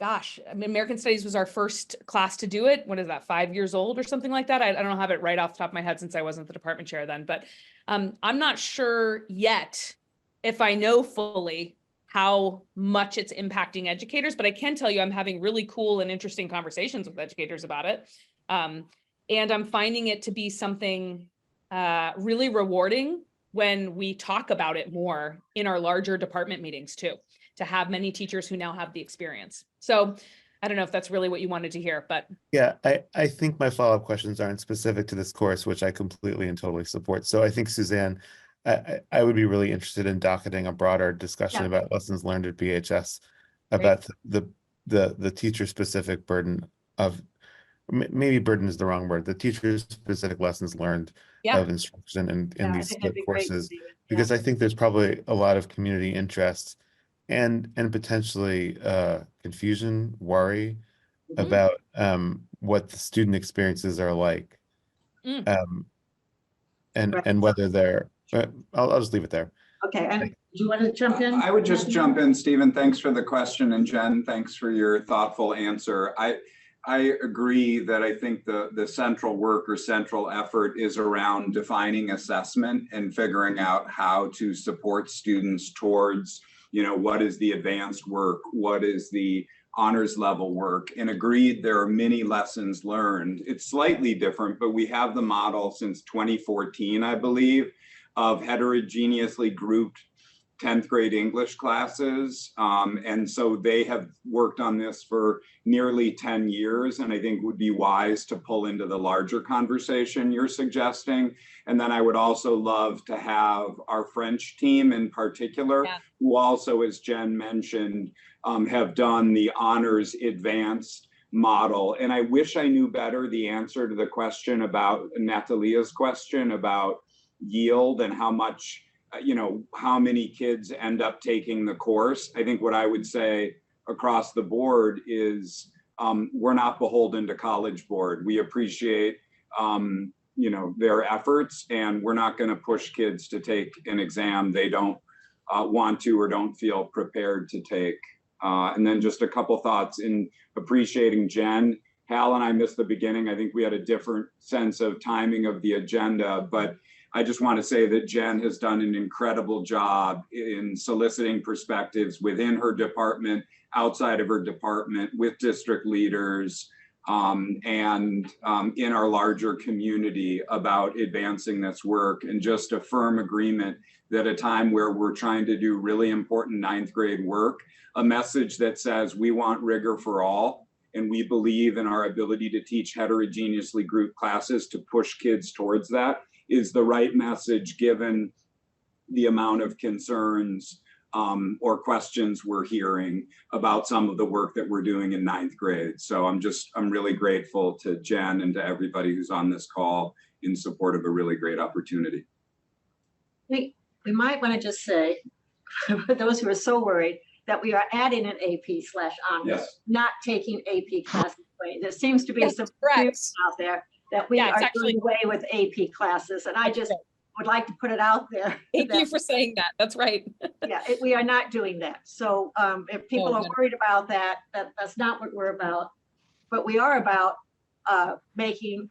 Gosh, I mean, American Studies was our first class to do it. What is that, 5 years old or something like that? I don't have it right off the top of my head since I wasn't the department chair then, but I'm not sure yet if I know fully how much it's impacting educators, but I can tell you I'm having really cool and interesting conversations with educators about it. And I'm finding it to be something really rewarding when we talk about it more in our larger department meetings too, to have many teachers who now have the experience. So I don't know if that's really what you wanted to hear, but.
Yeah, I think my follow-up questions aren't specific to this course, which I completely and totally support. So I think, Suzanne, I would be really interested in docketing a broader discussion about lessons learned at BHS, about the teacher-specific burden of, maybe burden is the wrong word, the teacher-specific lessons learned of instruction in these courses, because I think there's probably a lot of community interest and potentially confusion, worry about what the student experiences are like, and whether they're. I'll just leave it there.
Okay, and do you want to jump in?
I would just jump in, Stephen. Thanks for the question, and Jen, thanks for your thoughtful answer. I agree that I think the central work or central effort is around defining assessment and figuring out how to support students towards, what is the advanced work, what is the honors level work, and agreed there are many lessons learned. It's slightly different, but we have the model since 2014, I believe, of heterogeneously grouped 10th grade English classes. And so they have worked on this for nearly 10 years, and I think would be wise to pull into the larger conversation you're suggesting. And then I would also love to have our French team in particular, who also, as Jen mentioned, have done the honors advanced model. And I wish I knew better the answer to the question about Natalia's question about yield and how much, how many kids end up taking the course. I think what I would say across the board is we're not beholden to College Board. We appreciate, their efforts, and we're not going to push kids to take an exam they don't want to or don't feel prepared to take. And then just a couple thoughts in appreciating Jen. Hal and I missed the beginning. I think we had a different sense of timing of the agenda, but I just want to say that Jen has done an incredible job in soliciting perspectives within her department, outside of her department, with district leaders, and in our larger community about advancing this work, and just a firm agreement that at a time where we're trying to do really important 9th grade work, a message that says we want rigor for all, and we believe in our ability to teach heterogeneously grouped classes to push kids towards that, is the right message given the amount of concerns or questions we're hearing about some of the work that we're doing in 9th grade. So I'm really grateful to Jen and to everybody who's on this call in support of a really great opportunity.
We might want to just say, for those who are so worried, that we are adding an AP/honors, not taking AP classes away. There seems to be some confusion out there that we are doing away with AP classes, and I just would like to put it out there.
Thank you for saying that. That's right.
We are not doing that. So if people are worried about that, that's not what we're about. But we are about making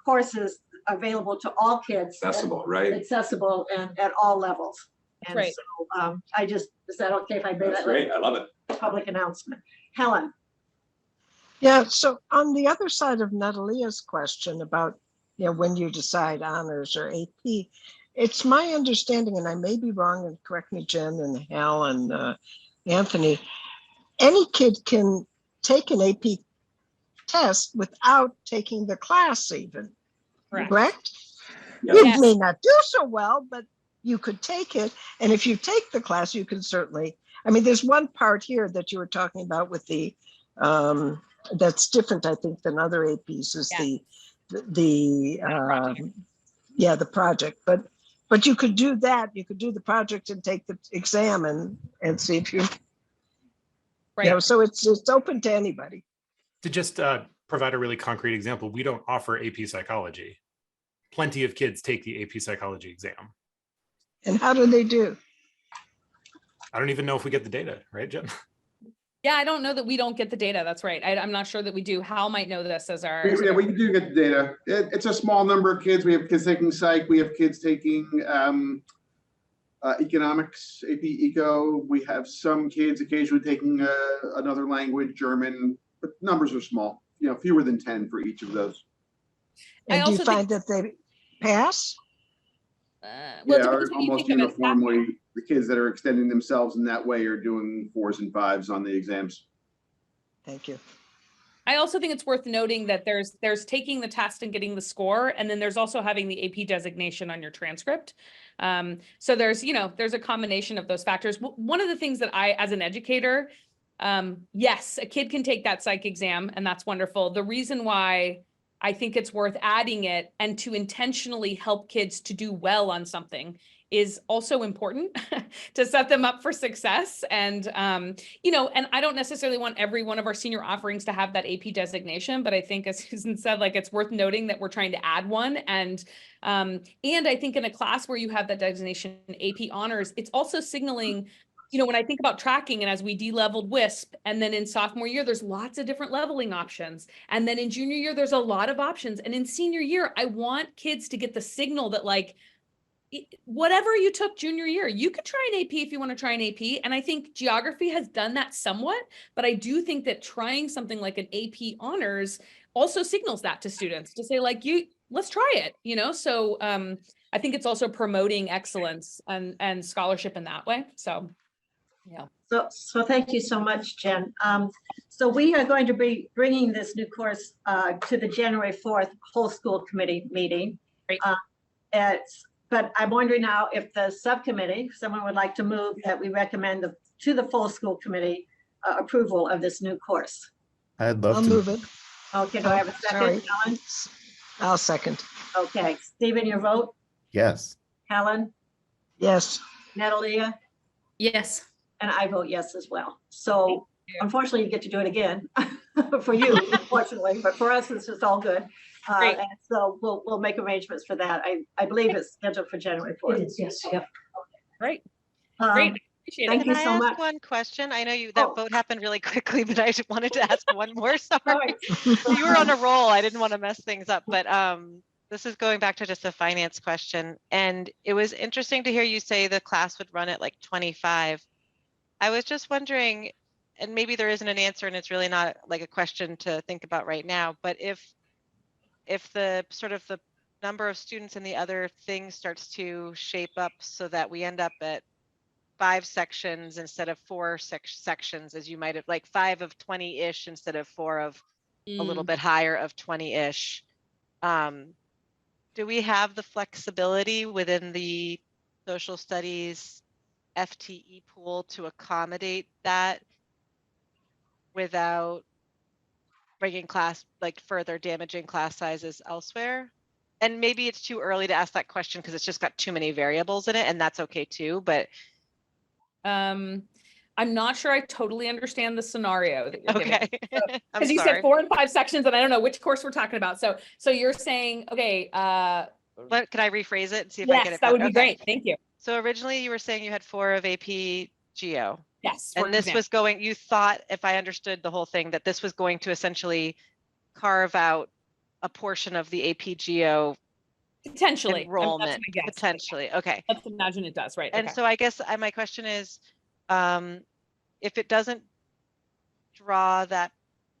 courses available to all kids.
Accessible, right?
Accessible and at all levels. And
Right.
so is that okay if I made
That's
that
great. I love it.
public announcement? Helen?
Yeah, so on the other side of Natalia's question about, when you decide honors or AP, it's my understanding, and I may be wrong, and correct me, Jen and Hal and Anthony, any kid can take an AP test without taking the class even, correct? You
Yes.
may not do so well, but you could take it. And if you take the class, you can certainly, there's one part here that you were talking about with the, that's different, I think, than other APs is the project. But you could do that. You could do the project and take the exam and see if you, so it's open to anybody.
To just provide a really concrete example, we don't offer AP psychology. Plenty of kids take the AP psychology exam.
And how do they do?
I don't even know if we get the data, right, Jen?
Yeah, I don't know that we don't get the data. That's right. I'm not sure that we do. Hal might know this as our.
We do get the data. It's a small number of kids. We have kids taking psych. We have kids taking economics, AP Eco. We have some kids occasionally taking another language, German, but numbers are small, fewer than 10 for each of those.
And do you find that they pass?
Or almost uniformly, the kids that are extending themselves in that way are doing 4s and 5s on the exams.
Thank you.
I also think it's worth noting that there's taking the test and getting the score, and then there's also having the AP designation on your transcript. So there's a combination of those factors. One of the things that I, as an educator, yes, a kid can take that psych exam, and that's wonderful. The reason why I think it's worth adding it and to intentionally help kids to do well on something is also important to set them up for success. And, and I don't necessarily want every one of our senior offerings to have that AP designation, but I think, as Susan said, it's worth noting that we're trying to add one. And I think in a class where you have that designation AP honors, it's also signaling, when I think about tracking, and as we de-leveled WISP, and then in sophomore year, there's lots of different leveling options. And then in junior year, there's a lot of options. And in senior year, I want kids to get the signal that whatever you took junior year, you could try an AP if you want to try an AP. And I think geography has done that somewhat, but I do think that trying something like an AP honors also signals that to students to say let's try it, So I think it's also promoting excellence and scholarship in that way. So. Yeah.
So thank you so much, Jen. So we are going to be bringing this new course to the January 4th whole school committee meeting.
Great.
But I'm wondering now if the subcommittee, someone would like to move that we recommend to the full school committee approval of this new course.
I'd love
I'll
to
move it.
Okay, do I have a second, Helen?
I'll second.
Okay, Stephen, your vote?
Yes.
Helen?
Yes.
Natalia?
Yes.
And I vote yes as well. So unfortunately, you get to do it again for you, unfortunately, but for us, it's just all good. And so we'll make arrangements for that. I believe it's scheduled for January 4th.
It is, yes, yep.
Great. Great. Appreciate
Thank
it.
you
Can I
so
ask
much.
one question? I know that vote happened really quickly, but I just wanted to ask one more. Sorry.
Sorry.
You were on a roll. I didn't want to mess things up, but this is going back to just a finance question. And it was interesting to hear you say the class would run at 25. I was just wondering, and maybe there isn't an answer and it's really not a question to think about right now, but if the sort of the number of students and the other things starts to shape up so that we end up at 5 sections instead of 4 sections, as you might have 5 of 20-ish instead of 4 of a little bit higher of 20-ish. Do we have the flexibility within the social studies FTE pool to accommodate that without bringing further damaging class sizes elsewhere? And maybe it's too early to ask that question because it's just got too many variables in it, and that's okay too, but
I'm not sure I totally understand the scenario that you're giving.
Because
you said 4 and 5 sections, and I don't know which course we're talking about. So you're saying, okay,
but can I rephrase it and see if I get it?
Yes, that would be great. Thank you.
So originally you were saying you had 4 of AP Geo.
Yes.
And this was you thought, if I understood the whole thing, that this was going to essentially carve out a portion of the AP Geo
Potentially. I mean, that's
enrollment,
my guess.
potentially. Okay.
Let's imagine it does, right?
And
Okay.
so I guess my question is, if it doesn't draw that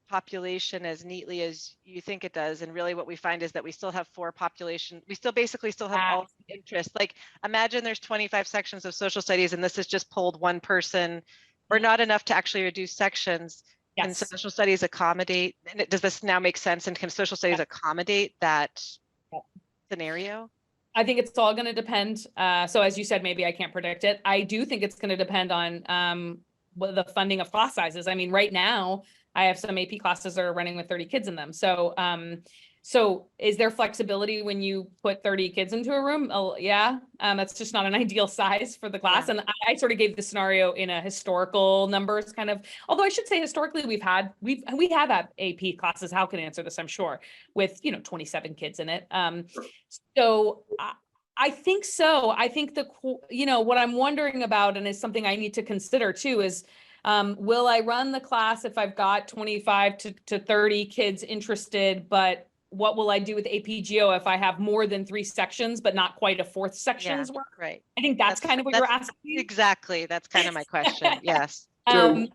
population as neatly as you think it does, and really what we find is that we still have we still basically still have all interest. Like imagine there's 25 sections of social studies and this has just pulled one person, or not enough to actually reduce sections. Can
Yes.
social studies accommodate, and does this now make sense, and can social studies accommodate that scenario?
I think it's all going to depend. So as you said, maybe I can't predict it. I do think it's going to depend on what the funding of class sizes. I mean, right now I have some AP classes that are running with 30 kids in them. So, so is there flexibility when you put 30 kids into a room? Oh, yeah. That's just not an ideal size for the class.
Yeah.
And I sort of gave the scenario in a historical numbers kind of, although I should say historically we have had AP classes. Hal can answer this, I'm sure, with, 27 kids in it. So I think so. I think what I'm wondering about, and is something I need to consider too, is will I run the class if I've got 25 to 30 kids interested, but what will I do with APGO if I have more than 3 sections, but not quite a 4th section's work?
Right.
I think that's kind of what you're asking.
Exactly. That's kind of my question. Yes.
So,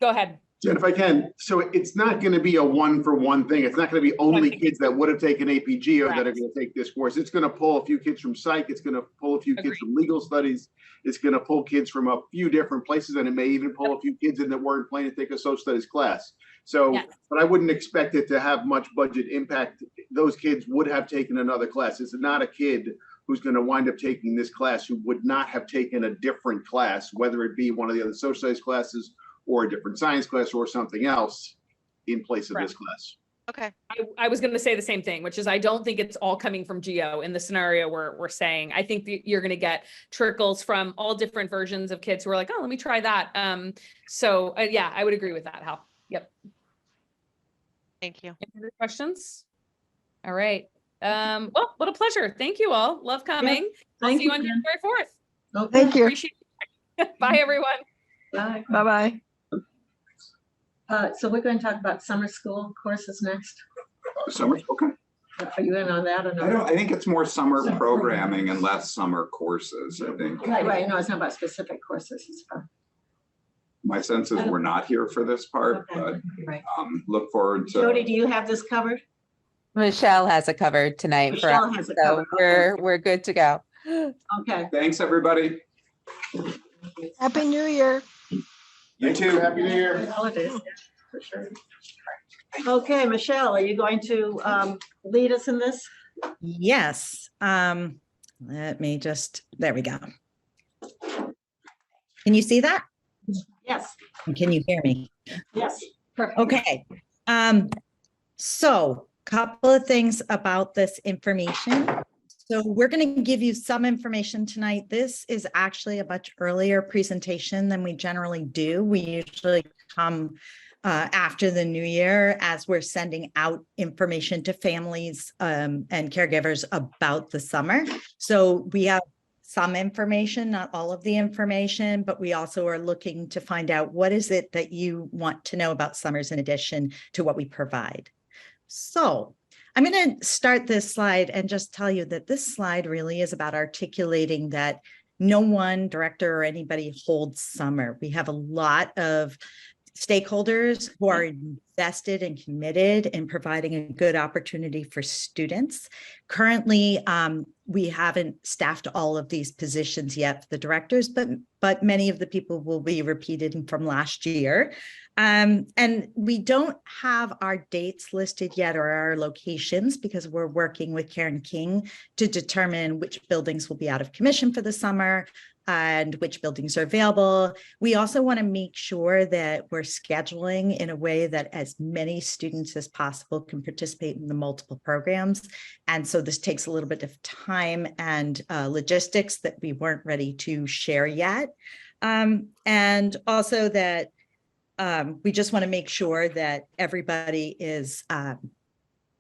go ahead.
Jen, if I can, so it's not going to be a 1-for-1 thing. It's not going to be only kids that would have taken APGO that are going to take this course. It's going to pull a few kids from psych. It's going to pull a few kids from legal studies. It's going to pull kids from a few different places, and it may even pull a few kids in that weren't planning to take a social studies class. So, but I wouldn't expect it to have much budget impact. Those kids would have taken another class. It's not a kid who's going to wind up taking this class who would not have taken a different class, whether it be one of the other social studies classes or a different science class or something else in place of this class.
Okay.
I was going to say the same thing, which is I don't think it's all coming from Geo in the scenario we're saying. I think that you're going to get trickles from all different versions of kids who are like, oh, let me try that. Yeah, I would agree with that, Hal. Yep.
Thank you.
Any other questions? All right. Well, what a pleasure. Thank you all. Love coming. I'll see you on January 4th.
Okay. Thank you.
Appreciate it. Bye, everyone.
Bye.
Bye-bye.
So we're going to talk about summer school courses next.
Summer, okay.
Are you in on that or not?
I think it's more summer programming and less summer courses, I think.
Right. No, it's not about specific courses. It's about.
My sense is we're not here for this part, but look forward to.
Jody, do you have this covered?
Michelle has it covered tonight for
Michelle
us,
has it
so
covered.
we're good to go.
Okay.
Thanks, everybody.
Happy New Year.
You too. Happy New Year.
Good holidays, for sure. Okay, Michelle, are you going to lead us in this?
Yes. Let me just, there we go. Can you see that?
Yes.
And can you hear me?
Yes. Perfect.
Okay. So couple of things about this information. So we're going to give you some information tonight. This is actually a much earlier presentation than we generally do. We usually come after the new year as we're sending out information to families and caregivers about the summer. So we have some information, not all of the information, but we also are looking to find out what is it that you want to know about summers in addition to what we provide. So I'm going to start this slide and just tell you that this slide really is about articulating that no one director or anybody holds summer. We have a lot of stakeholders who are invested and committed in providing a good opportunity for students. Currently, we haven't staffed all of these positions yet for the directors, but many of the people will be repeated from last year. And we don't have our dates listed yet or our locations because we're working with Karen King to determine which buildings will be out of commission for the summer and which buildings are available. We also want to make sure that we're scheduling in a way that as many students as possible can participate in the multiple programs. And so this takes a little bit of time and logistics that we weren't ready to share yet. And also that we just want to make sure that everybody is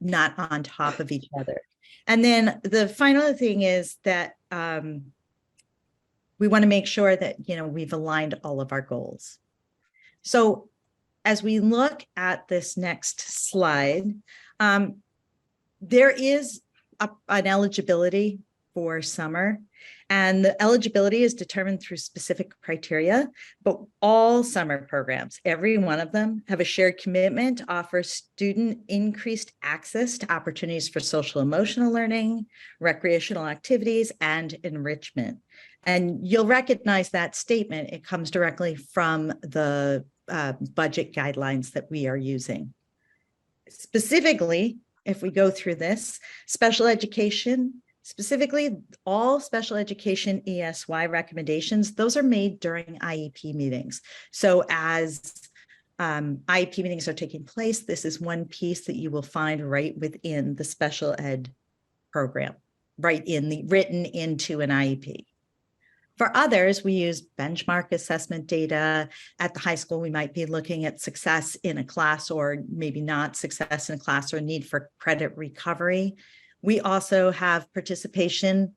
not on top of each other. And then the final thing is that we want to make sure that, we've aligned all of our goals. So as we look at this next slide, there is an eligibility for summer. And the eligibility is determined through specific criteria, but all summer programs, every one of them, have a shared commitment to offer student increased access to opportunities for social emotional learning, recreational activities, and enrichment. And you'll recognize that statement. It comes directly from the budget guidelines that we are using. Specifically, if we go through this, special education, specifically all special education ESY recommendations, those are made during IEP meetings. So as IEP meetings are taking place, this is one piece that you will find right within the special ed program, written into an IEP. For others, we use benchmark assessment data. At the high school, we might be looking at success in a class or maybe not success in a class or need for credit recovery. We also have participation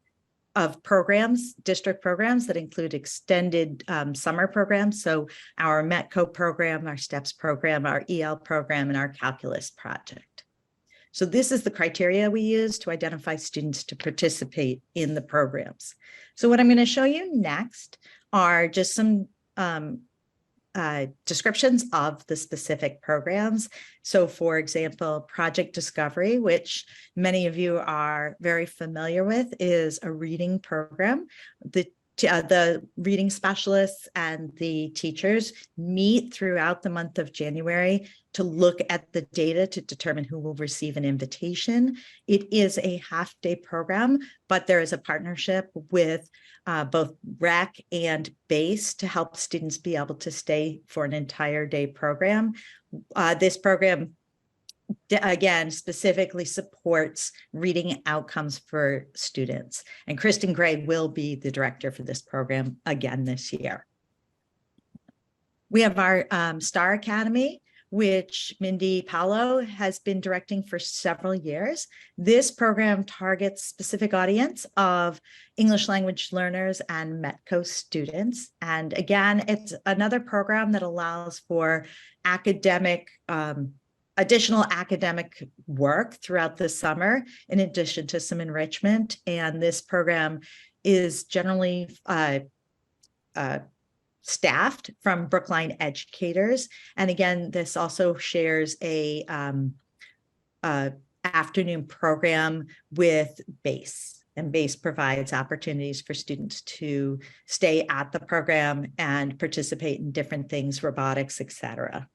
of programs, district programs that include extended summer programs. So our METCO program, our STEPS program, our EL program, and our calculus project. So this is the criteria we use to identify students to participate in the programs. So what I'm going to show you next are just some descriptions of the specific programs. So for example, Project Discovery, which many of you are very familiar with, is a reading program. The reading specialists and the teachers meet throughout the month of January to look at the data to determine who will receive an invitation. It is a half-day program, but there is a partnership with both REC and BASE to help students be able to stay for an entire day program. This program, again, specifically supports reading outcomes for students. And Kristen Gray will be the director for this program again this year. We have our STAR Academy, which Mindy Paolo has been directing for several years. This program targets specific audience of English language learners and METCO students. And again, it's another program that allows for academic additional academic work throughout the summer, in addition to some enrichment. And this program is generally staffed from Brookline educators. And again, this also shares a afternoon program with BASE. And BASE provides opportunities for students to stay at the program and participate in different things, robotics, etc.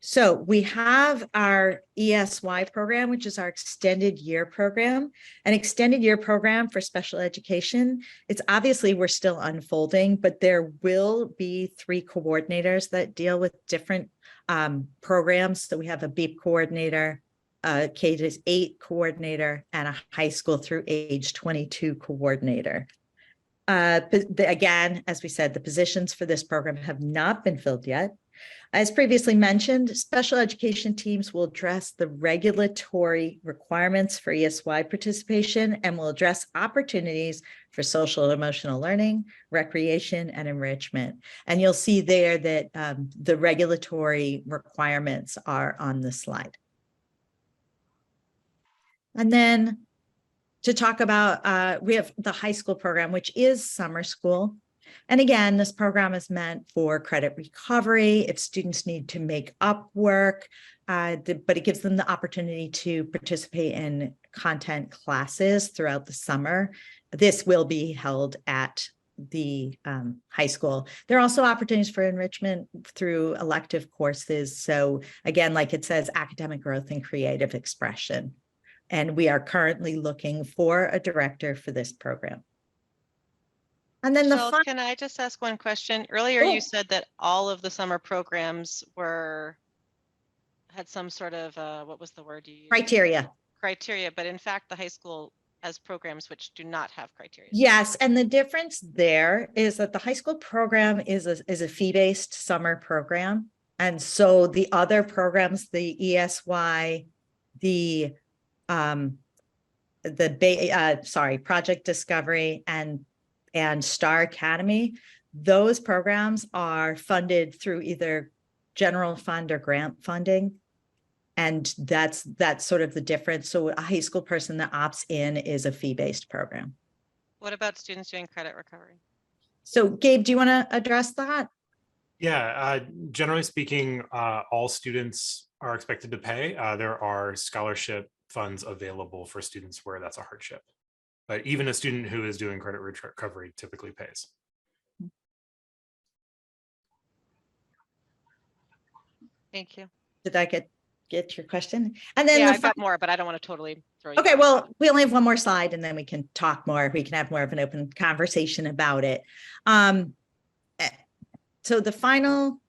So we have our ESY program, which is our extended year program. An extended year program for special education. It's obviously we're still unfolding, but there will be 3 coordinators that deal with different programs. So we have a BEEP coordinator, a K-8 coordinator, and a high school through age 22 coordinator. Again, as we said, the positions for this program have not been filled yet. As previously mentioned, special education teams will address the regulatory requirements for ESY participation and will address opportunities for social and emotional learning, recreation, and enrichment. And you'll see there that the regulatory requirements are on the slide. And then to talk about, we have the high school program, which is summer school. And again, this program is meant for credit recovery if students need to make up work, but it gives them the opportunity to participate in content classes throughout the summer. This will be held at the high school. There are also opportunities for enrichment through elective courses. So again, like it says, academic growth and creative expression. And we are currently looking for a director for this program. And then
Michelle, can I just ask one question? Earlier, you said that all of the summer programs had some sort of, what was the word you used?
Criteria.
Criteria, but in fact, the high school has programs which do not have criteria.
Yes, and the difference there is that the high school program is a fee-based summer program. And so the other programs, the ESY, Project Discovery and STAR Academy, those programs are funded through either general fund or grant funding. And that's sort of the difference. So a high school person that opts in is a fee-based program.
What about students doing credit recovery?
So Gabe, do you want to address that?
Yeah, generally speaking, all students are expected to pay. There are scholarship funds available for students where that's a hardship. But even a student who is doing credit recovery typically pays.
Thank you.
Did I get your question? And then
Yeah,
the
I've got more, but I don't want to totally throw you
okay,
off.
well, we only have one more slide and then we can talk more. We can have more of an open conversation about it. So the final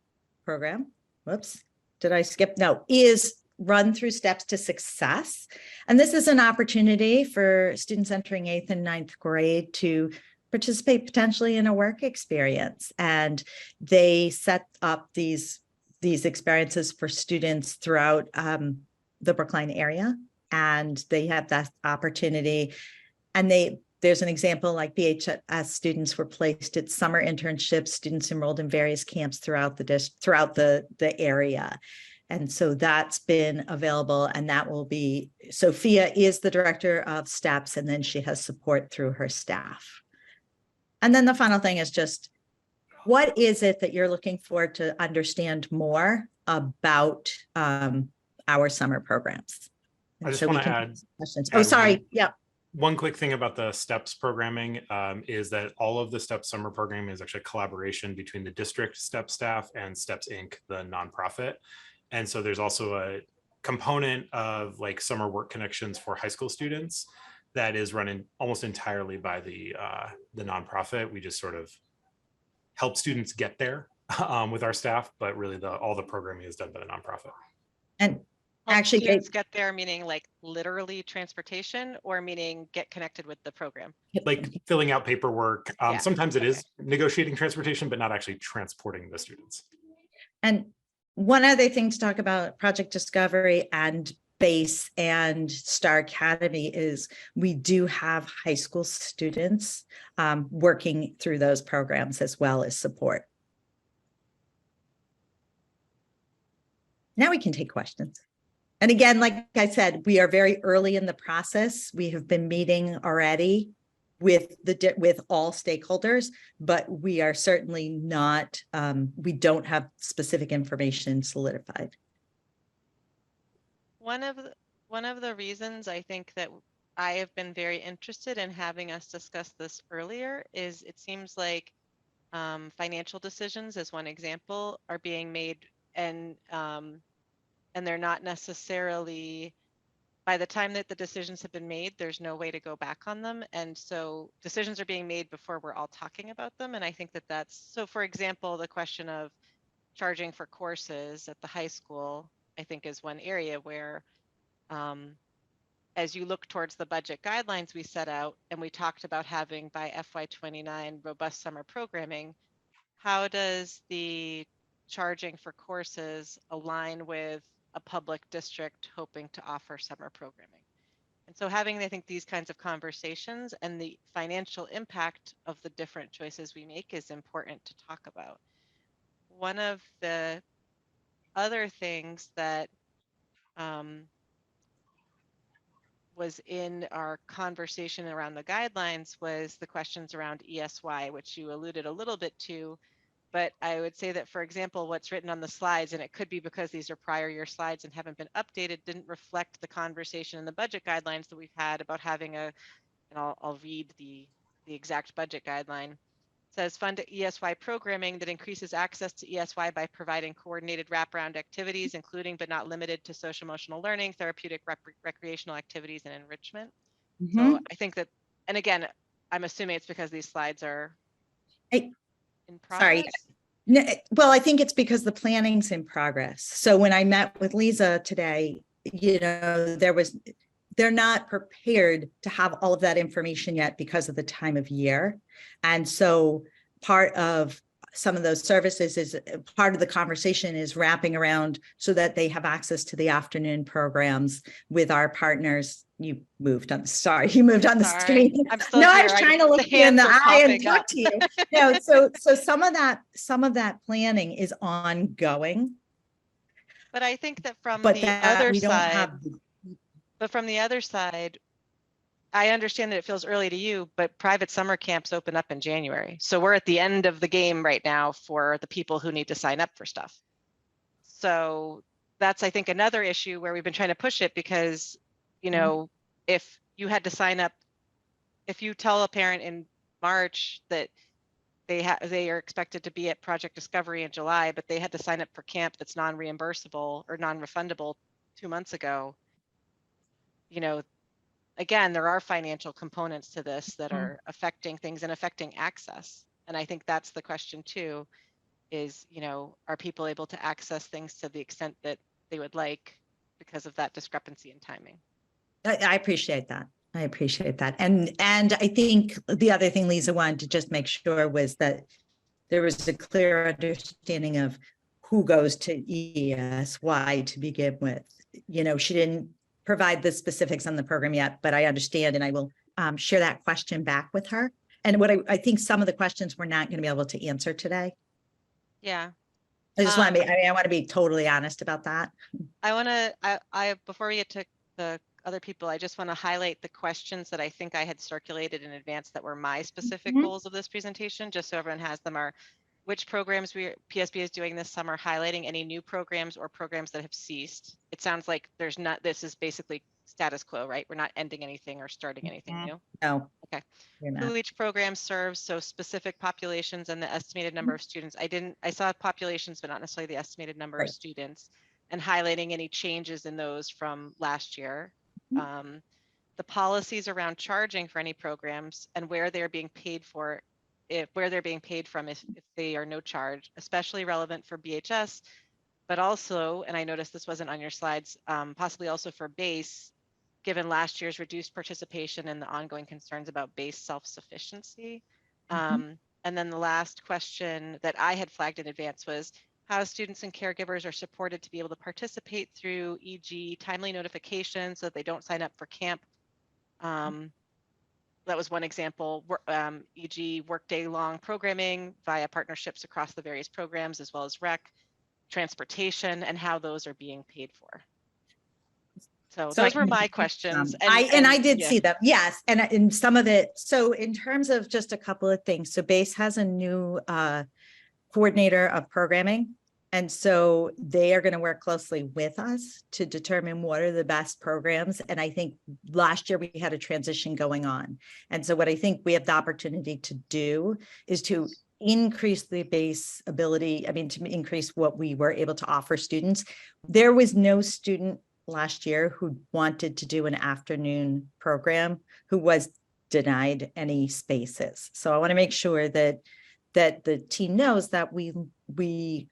program, whoops, did I skip? No, is Run Through Steps to Success. And this is an opportunity for students entering 8th and 9th grade to participate potentially in a work experience. And they set up these experiences for students throughout the Brookline area. And they have that opportunity. And there's an example like BHS students were placed at summer internships, students enrolled in various camps throughout the area. And so that's been available, and that will be, Sophia is the director of STEPS, and then she has support through her staff. And then the final thing is just, what is it that you're looking for to understand more about our summer programs?
I just want to add
questions. Oh, sorry. Yeah.
One quick thing about the STEPS programming is that all of the STEPS summer programming is actually a collaboration between the district STEPS staff and STEPS Inc., the nonprofit. And so there's also a component of like summer work connections for high school students that is running almost entirely by the nonprofit. We just sort of help students get there with our staff, but really all the programming is done by the nonprofit.
And
help
actually,
students get there, meaning like literally transportation, or meaning get connected with the program?
Like filling out paperwork.
Yeah.
Sometimes it is negotiating transportation, but not actually transporting the students.
And one other thing to talk about Project Discovery and BASE and Star Academy is we do have high school students working through those programs as well as support. Now we can take questions. And again, like I said, we are very early in the process. We have been meeting already with all stakeholders, but we are certainly not, we don't have specific information solidified.
One of the reasons I think that I have been very interested in having us discuss this earlier is it seems like financial decisions, as one example, are being made, and they're not necessarily, by the time that the decisions have been made, there's no way to go back on them. And so decisions are being made before we're all talking about them. And I think that that's, so for example, the question of charging for courses at the high school, I think is one area where, as you look towards the budget guidelines we set out, and we talked about having by FY29 robust summer programming, how does the charging for courses align with a public district hoping to offer summer programming? And so having, I think, these kinds of conversations and the financial impact of the different choices we make is important to talk about. One of the other things that was in our conversation around the guidelines was the questions around ESY, which you alluded a little bit to. But I would say that, for example, what's written on the slides, and it could be because these are prior year slides and haven't been updated, didn't reflect the conversation in the budget guidelines that we've had about having and I'll read the exact budget guideline. It says fund ESY programming that increases access to ESY by providing coordinated wraparound activities, including but not limited to social emotional learning, therapeutic, recreational activities, and enrichment. So I think that, and again, I'm assuming it's because these slides are in progress.
No, well, I think it's because the planning's in progress. So when I met with Lisa today, they're not prepared to have all of that information yet because of the time of year. And so part of some of those services is part of the conversation is wrapping around so that they have access to the afternoon programs with our partners. You moved on the screen.
I'm still
no,
here.
I was trying to look you in the eye and talk to you. No, so some of that planning is ongoing.
But I think that from
But
the
that
other
we don't
side,
have,
but from the other side, I understand that it feels early to you, but private summer camps open up in January. So we're at the end of the game right now for the people who need to sign up for stuff. So that's, I think, another issue where we've been trying to push it because, you know, if you had to sign up, if you tell a parent in March that they are expected to be at Project Discovery in July, but they had to sign up for camp that's non-reimbursable or non-refundable 2 months ago, you know, again, there are financial components to this that are affecting things and affecting access. And I think that's the question too, is, you know, are people able to access things to the extent that they would like because of that discrepancy in timing?
I appreciate that. I appreciate that. And I think the other thing Lisa wanted to just make sure was that there was a clear understanding of who goes to ESY to begin with. You know, she didn't provide the specifics on the program yet, but I understand, and I will share that question back with her. And what I think some of the questions we're not going to be able to answer today.
Yeah.
I just want to be, I want to be totally honest about that.
I want to, I before we get to the other people, I just want to highlight the questions that I think I had circulated in advance that were my specific goals of this presentation, just so everyone has them, are which programs PSB is doing this summer, highlighting any new programs or programs that have ceased. It sounds like there's not, this is basically status quo, right? We're not ending anything or starting anything new.
No.
Okay.
You're not.
Who each program serves, so specific populations and the estimated number of students. I saw populations, but not necessarily the estimated number of students, and highlighting any changes in those from last year. The policies around charging for any programs and where they're being paid for, where they're being paid from if they are no charge, especially relevant for BHS, but also, and I noticed this wasn't on your slides, possibly also for BASE, given last year's reduced participation and the ongoing concerns about BASE self-sufficiency. And then the last question that I had flagged in advance was how students and caregivers are supported to be able to participate through, e.g. timely notification so that they don't sign up for camp. That was one example, e.g. workday long programming via partnerships across the various programs, as well as rec, transportation, and how those are being paid for. So those were my questions.
I did see them. Yes. And in some of it, so in terms of just a couple of things, so BASE has a new coordinator of programming. And so they are going to work closely with us to determine what are the best programs. And I think last year we had a transition going on. And so what I think we have the opportunity to do is to increase the BASE ability, to increase what we were able to offer students. There was no student last year who wanted to do an afternoon program who was denied any spaces. So I want to make sure that the team knows that we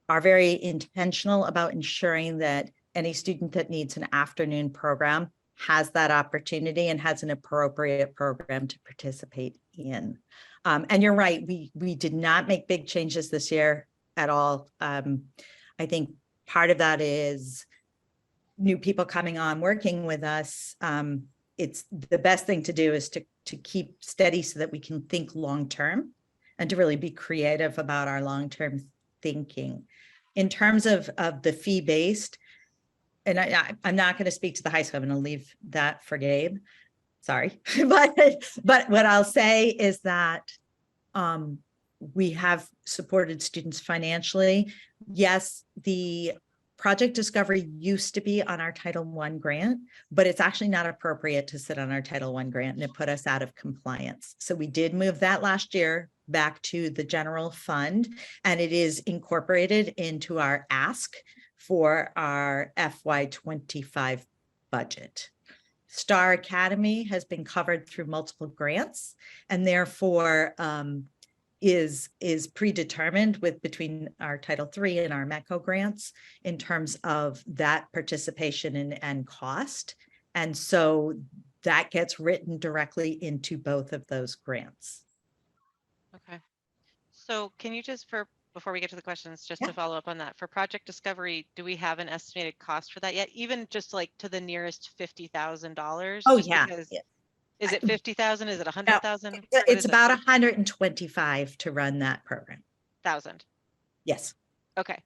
are very intentional about ensuring that any student that needs an afternoon program has that opportunity and has an appropriate program to participate in. And you're right, we did not make big changes this year at all. I think part of that is new people coming on working with us. It's the best thing to do is to keep steady so that we can think long-term and to really be creative about our long-term thinking. In terms of the fee-based, and I'm not going to speak to the high school, I'm going to leave that for Gabe. Sorry. but what I'll say is that we have supported students financially. Yes, the Project Discovery used to be on our Title I grant, but it's actually not appropriate to sit on our Title I grant, and it put us out of compliance. So we did move that last year back to the general fund, and it is incorporated into our ask for our FY25 budget. Star Academy has been covered through multiple grants, and therefore is predetermined between our Title III and our MECO grants in terms of that participation and cost. And so that gets written directly into both of those grants.
Okay. So can you just, before we get to the questions, just to follow up on that, for Project Discovery, do we have an estimated cost for that yet? Even just like to the nearest $50,000?
Oh,
just
yeah.
Because, is it 50,000? Is it 100,000?
It's about 125 to run that program.
1,000.
Yes.
Okay.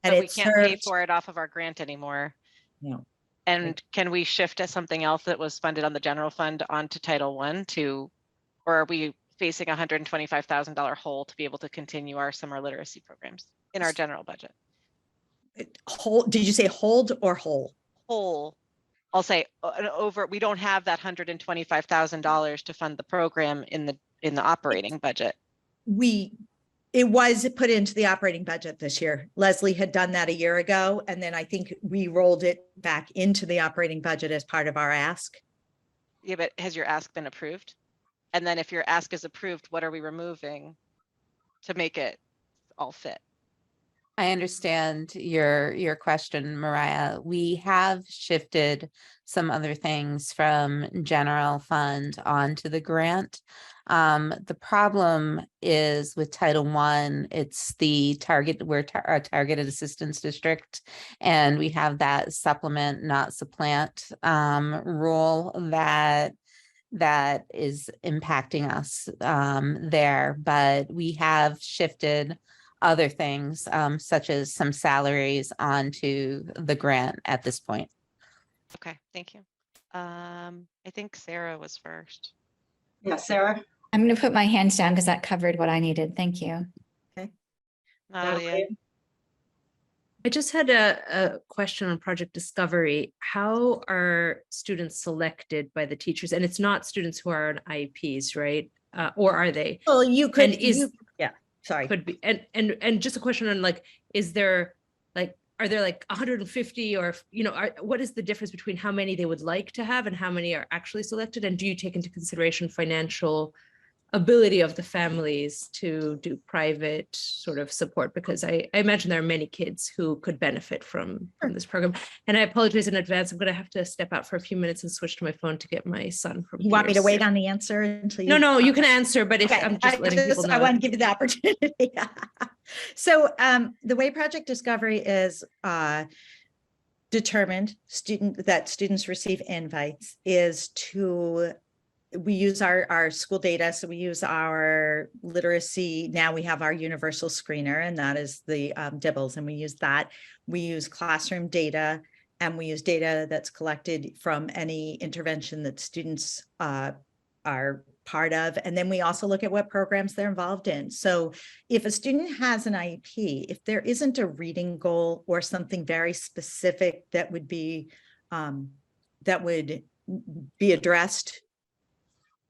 And
But we
it
can't pay
served,
for it off of our grant anymore.
no.
And can we shift to something else that was funded on the general fund onto Title I or are we facing a $125,000 hole to be able to continue our summer literacy programs in our general budget?
Hold, did you say hold or whole?
Whole, I'll say we don't have that $125,000 to fund the program in the operating budget.
It was put into the operating budget this year. Leslie had done that a year ago, and then I think we rolled it back into the operating budget as part of our ask.
Yeah, but has your ask been approved? And then if your ask is approved, what are we removing to make it all fit?
I understand your question, Mariah. We have shifted some other things from general fund onto the grant. The problem is with Title I, it's the target, we're a targeted assistance district, and we have that supplement, not supplant rule that is impacting us there. But we have shifted other things, such as some salaries onto the grant at this point.
Okay, thank you. I think Sarah was first.
Yeah, Sarah.
I'm going to put my hands down because that covered what I needed. Thank you.
Okay.
Natalia.
I just had a question on Project Discovery. How are students selected by the teachers? And it's not students who are on IEPs, right? Or are they?
Well, you could,
And
yeah, sorry.
could be, and just a question on like, are there like 150 or, what is the difference between how many they would like to have and how many are actually selected? And do you take into consideration financial ability of the families to do private sort of support? Because I imagine there are many kids who could benefit from this program. And I apologize in advance. I'm going to have to step out for a few minutes and switch to my phone to get my son from
You want me to
here.
wait on the answer until you?
No, you can answer, but if
Okay,
I'm just letting people know.
I want to give you the opportunity. So the way Project Discovery is determined that students receive invites is we use our school data. So we use our literacy. Now we have our universal screener, and that is the DIBELS, and we use that. We use classroom data, and we use data that's collected from any intervention that students are part of. And then we also look at what programs they're involved in. So if a student has an IEP, if there isn't a reading goal or something very specific that would be addressed,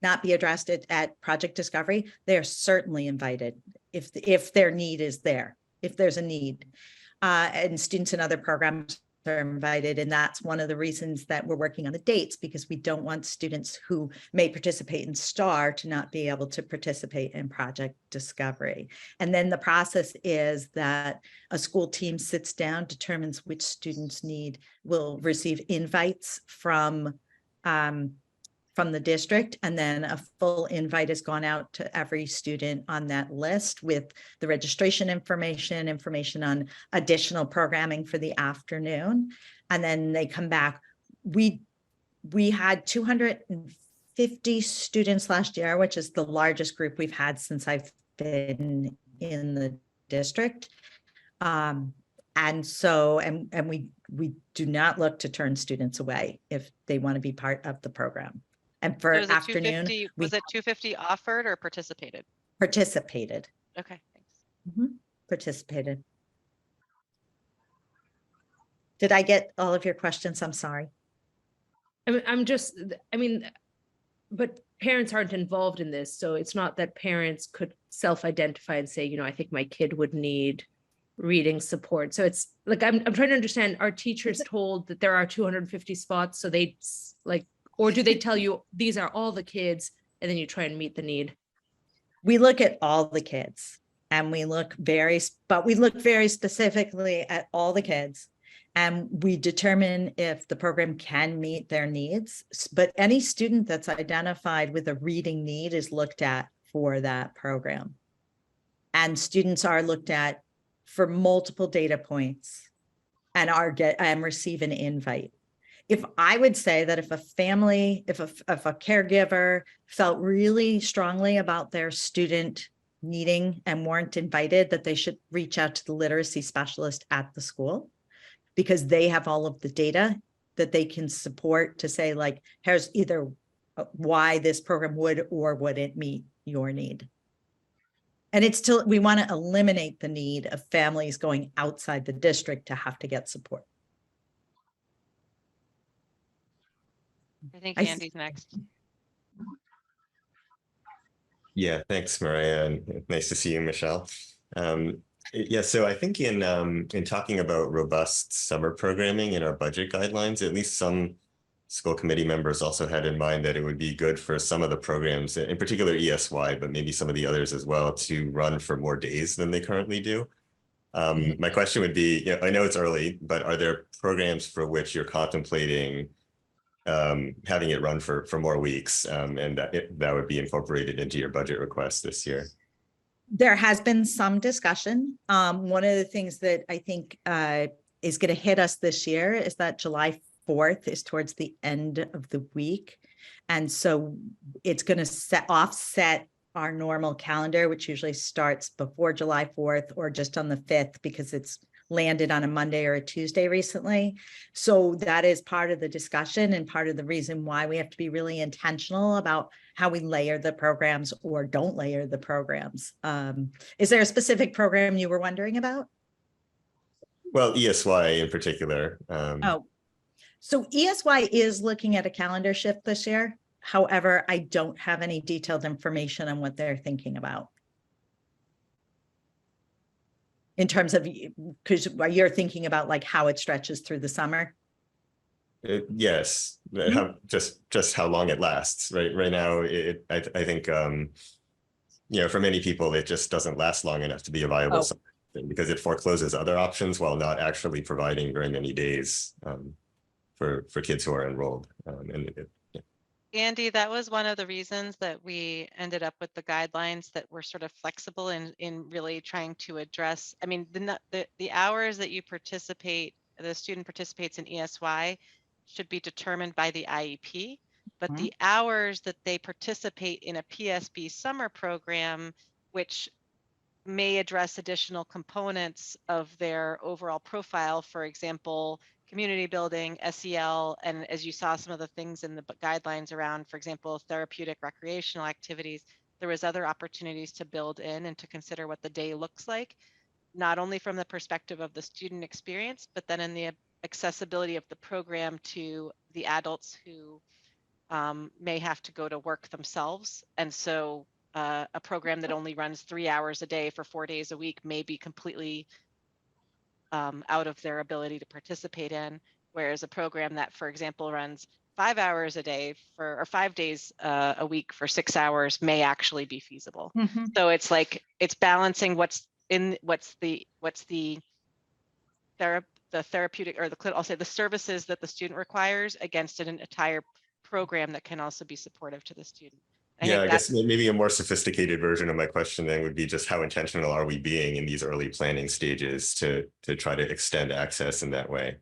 not be addressed at Project Discovery, they're certainly invited if their need is there, if there's a need. And students in other programs are invited. And that's one of the reasons that we're working on the dates, because we don't want students who may participate in STAR to not be able to participate in Project Discovery. And then the process is that a school team sits down, determines which students will receive invites from the district, and then a full invite has gone out to every student on that list with the registration information on additional programming for the afternoon. And then they come back. We had 250 students last year, which is the largest group we've had since I've been in the district. And we do not look to turn students away if they want to be part of the program. And for
So
afternoon,
was it 250 offered or participated?
Participated.
Okay, thanks.
Participated. Did I get all of your questions? I'm sorry.
But parents aren't involved in this. So it's not that parents could self-identify and say, I think my kid would need reading support. So it's like, I'm trying to understand, are teachers told that there are 250 spots? So they or do they tell you these are all the kids and then you try and meet the need?
We look at all the kids, and we look very specifically at all the kids, and we determine if the program can meet their needs. But any student that's identified with a reading need is looked at for that program. And students are looked at for multiple data points and receive an invite. If I would say that if a family, if a caregiver felt really strongly about their student needing and weren't invited, that they should reach out to the literacy specialist at the school, because they have all of the data that they can support to say, like, here's either why this program would or wouldn't meet your need. And it's still, we want to eliminate the need of families going outside the district to have to get support.
I think
I s-
Andy's next.
Yeah, thanks, Maria, and nice to see you, Michelle. Yeah, so I think in talking about robust summer programming in our budget guidelines, at least some school committee members also had in mind that it would be good for some of the programs, in particular ESY, but maybe some of the others as well, to run for more days than they currently do. My question would be, you know, I know it's early, but are there programs for which you're contemplating having it run for more weeks, and that would be incorporated into your budget request this year?
There has been some discussion. One of the things that I think is going to hit us this year is that July 4th is towards the end of the week. And so it's going to offset our normal calendar, which usually starts before July 4th or just on the 5th, because it's landed on a Monday or a Tuesday recently. So that is part of the discussion and part of the reason why we have to be really intentional about how we layer the programs or don't layer the programs. Is there a specific program you were wondering about?
Well, ESY in particular.
So ESY is looking at a calendar shift this year. However, I don't have any detailed information on what they're thinking about. In terms of, because you're thinking about like how it stretches through the summer.
Yes, just how long it lasts. Right now, I think you know, for many people, it just doesn't last long enough to be a viable summer thing, because it forecloses other options while not actually providing very many days for kids who are enrolled.
Andy, that was one of the reasons that we ended up with the guidelines that were sort of flexible in really trying to address, I mean, the hours that you participate, the student participates in ESY should be determined by the IEP, but the hours that they participate in a PSB summer program, which may address additional components of their overall profile, for example, community building, SEL, and as you saw some of the things in the guidelines around, for example, therapeutic recreational activities, there was other opportunities to build in and to consider what the day looks like, not only from the perspective of the student experience, but then in the accessibility of the program to the adults who may have to go to work themselves. And so a program that only runs 3 hours a day for 4 days a week may be completely out of their ability to participate in, whereas a program that, for example, runs 5 hours a day or 5 days a week for 6 hours may actually be feasible. So it's like, it's balancing what's the therapeutic, or I'll say the services that the student requires against an entire program that can also be supportive to the student.
I guess maybe a more sophisticated version of my question then would be just how intentional are we being in these early planning stages to try to extend access in that way?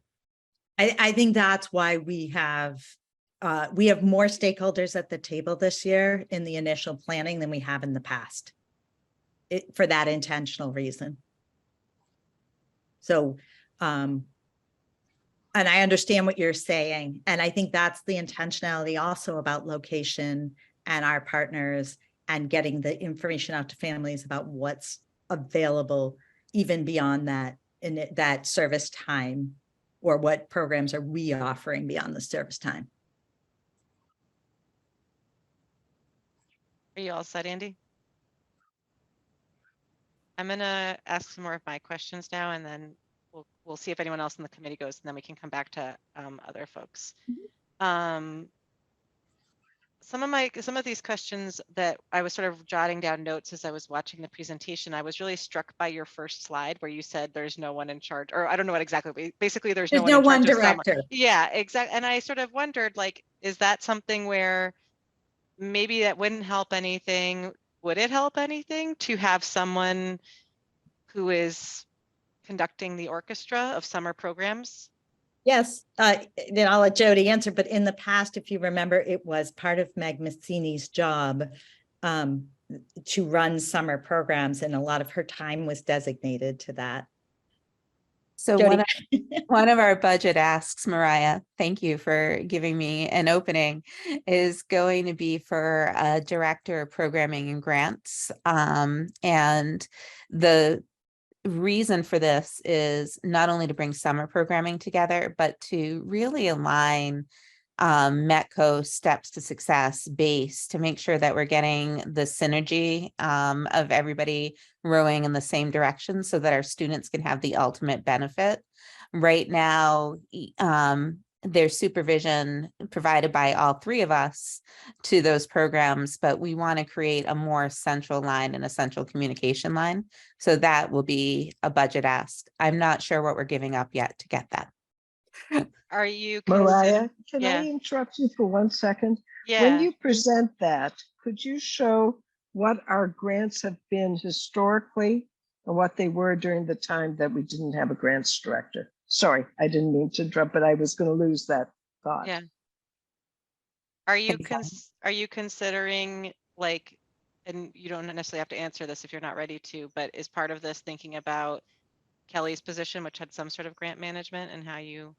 I think that's why we have more stakeholders at the table this year in the initial planning than we have in the past, for that intentional reason. So, and I understand what you're saying. And I think that's the intentionality also about location and our partners and getting the information out to families about what's available even beyond that, in that service time, or what programs are we offering beyond the service time.
Are you all set, Andy? I'm gonna ask some more of my questions now, and then we'll see if anyone else in the committee goes, and then we can come back to other folks. Some of these questions that I was sort of jotting down notes as I was watching the presentation, I was really struck by your first slide where you said there's no one in charge, or I don't know what exactly, but basically there's no one in charge of summer. Yeah, exactly. And I sort of wondered, like, is that something where maybe that wouldn't help anything? Would it help anything to have someone who is conducting the orchestra of summer programs?
Yes, then I'll let Jody answer, but in the past, if you remember, it was part of Meg Massini's job to run summer programs, and a lot of her time was designated to that.
So
Jody.
one of our budget asks, Mariah, thank you for giving me an opening, is going to be for a director of programming and grants. And the reason for this is not only to bring summer programming together, but to really align Metco Steps to Success base to make sure that we're getting the synergy of everybody rowing in the same direction so that our students can have the ultimate benefit. Right now, there's supervision provided by all three of us to those programs, but we want to create a more central line and a central communication line. So that will be a budget ask. I'm not sure what we're giving up yet to get that.
Are you
Mariah, can
yeah.
I interrupt you for 1 second?
Yeah.
When you present that, could you show what our grants have been historically and what they were during the time that we didn't have a grants director? Sorry, I didn't mean to interrupt, but I was going to lose that thought.
Yeah. Are you considering, like, and you don't necessarily have to answer this if you're not ready to, but is part of this thinking about Kelly's position, which had some sort of grant management, and how you?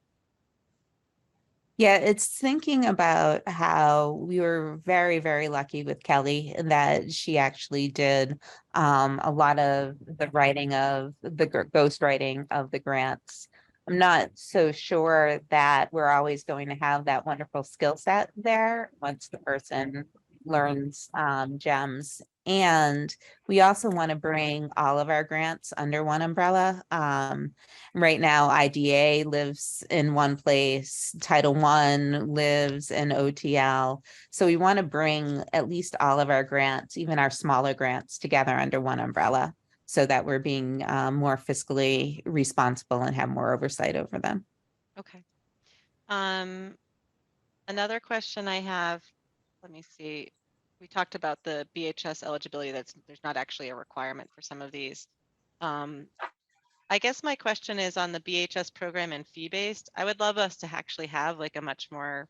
Yeah, it's thinking about how we were very, very lucky with Kelly in that she actually did a lot of the writing of the ghost writing of the grants. I'm not so sure that we're always going to have that wonderful skill set there once the person learns GEMS. And we also want to bring all of our grants under one umbrella. Right now, IDA lives in one place, Title I lives in OTL. So we want to bring at least all of our grants, even our smaller grants, together under one umbrella so that we're being more fiscally responsible and have more oversight over them.
Okay. Another question I have, let me see. We talked about the BHS eligibility. There's not actually a requirement for some of these. I guess my question is on the BHS program and fee-based. I would love us to actually have like a much more,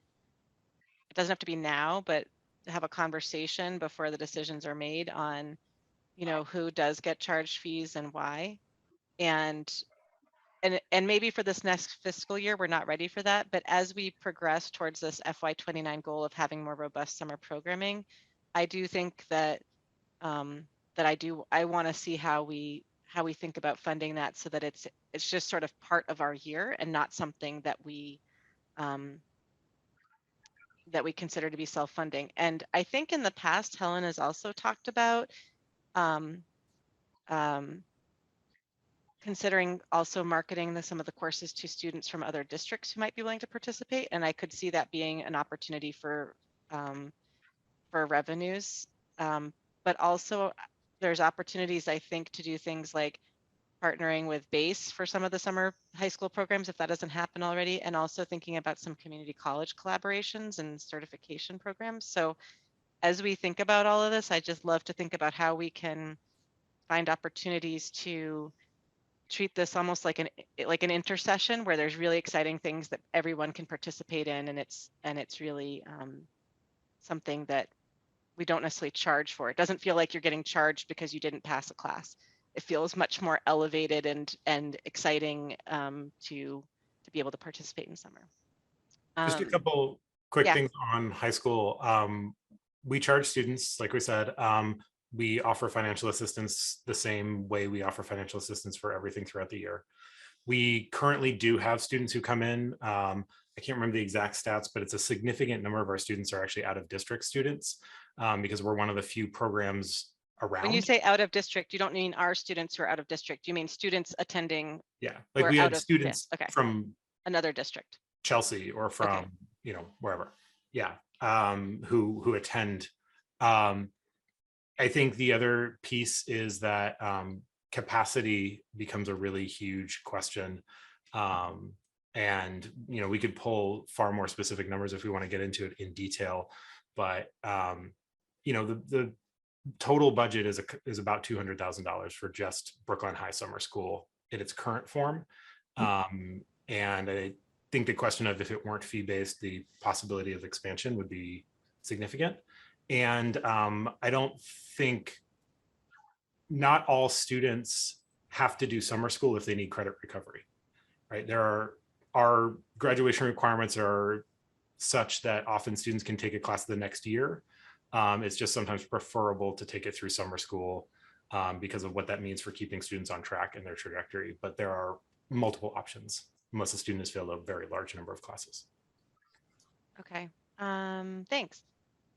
it doesn't have to be now, but to have a conversation before the decisions are made on, you know, who does get charged fees and why. And maybe for this next fiscal year, we're not ready for that. But as we progress towards this FY29 goal of having more robust summer programming, I do think that I want to see how we think about funding that so that it's just sort of part of our year and not something that we consider to be self-funding. And I think in the past, Helen has also talked about considering also marketing some of the courses to students from other districts who might be willing to participate. And I could see that being an opportunity for revenues. But also there's opportunities, I think, to do things like partnering with BASE for some of the summer high school programs, if that doesn't happen already, and also thinking about some community college collaborations and certification programs. So as we think about all of this, I just love to think about how we can find opportunities to treat this almost like an intercession where there's really exciting things that everyone can participate in, and it's really something that we don't necessarily charge for. It doesn't feel like you're getting charged because you didn't pass a class. It feels much more elevated and exciting to be able to participate in summer.
Just a couple quick things on high school. We charge students, like we said. We offer financial assistance the same way we offer financial assistance for everything throughout the year. We currently do have students who come in. I can't remember the exact stats, but it's a significant number of our students are actually out of district students because we're one of the few programs around.
When you say out of district, you don't mean our students who are out of district. You mean students attending.
Yeah, like we had students from
another district,
Chelsea, or from wherever. Yeah, who attend. I think the other piece is that capacity becomes a really huge question. And we could pull far more specific numbers if we want to get into it in detail, but the total budget is about $200,000 for just Brookline High Summer School in its current form. And I think the question of if it weren't fee-based, the possibility of expansion would be significant. And I don't think, not all students have to do summer school if they need credit recovery, right? Our graduation requirements are such that often students can take a class the next year. It's just sometimes preferable to take it through summer school because of what that means for keeping students on track in their trajectory. But there are multiple options unless a student has failed a very large number of classes.
Okay, thanks.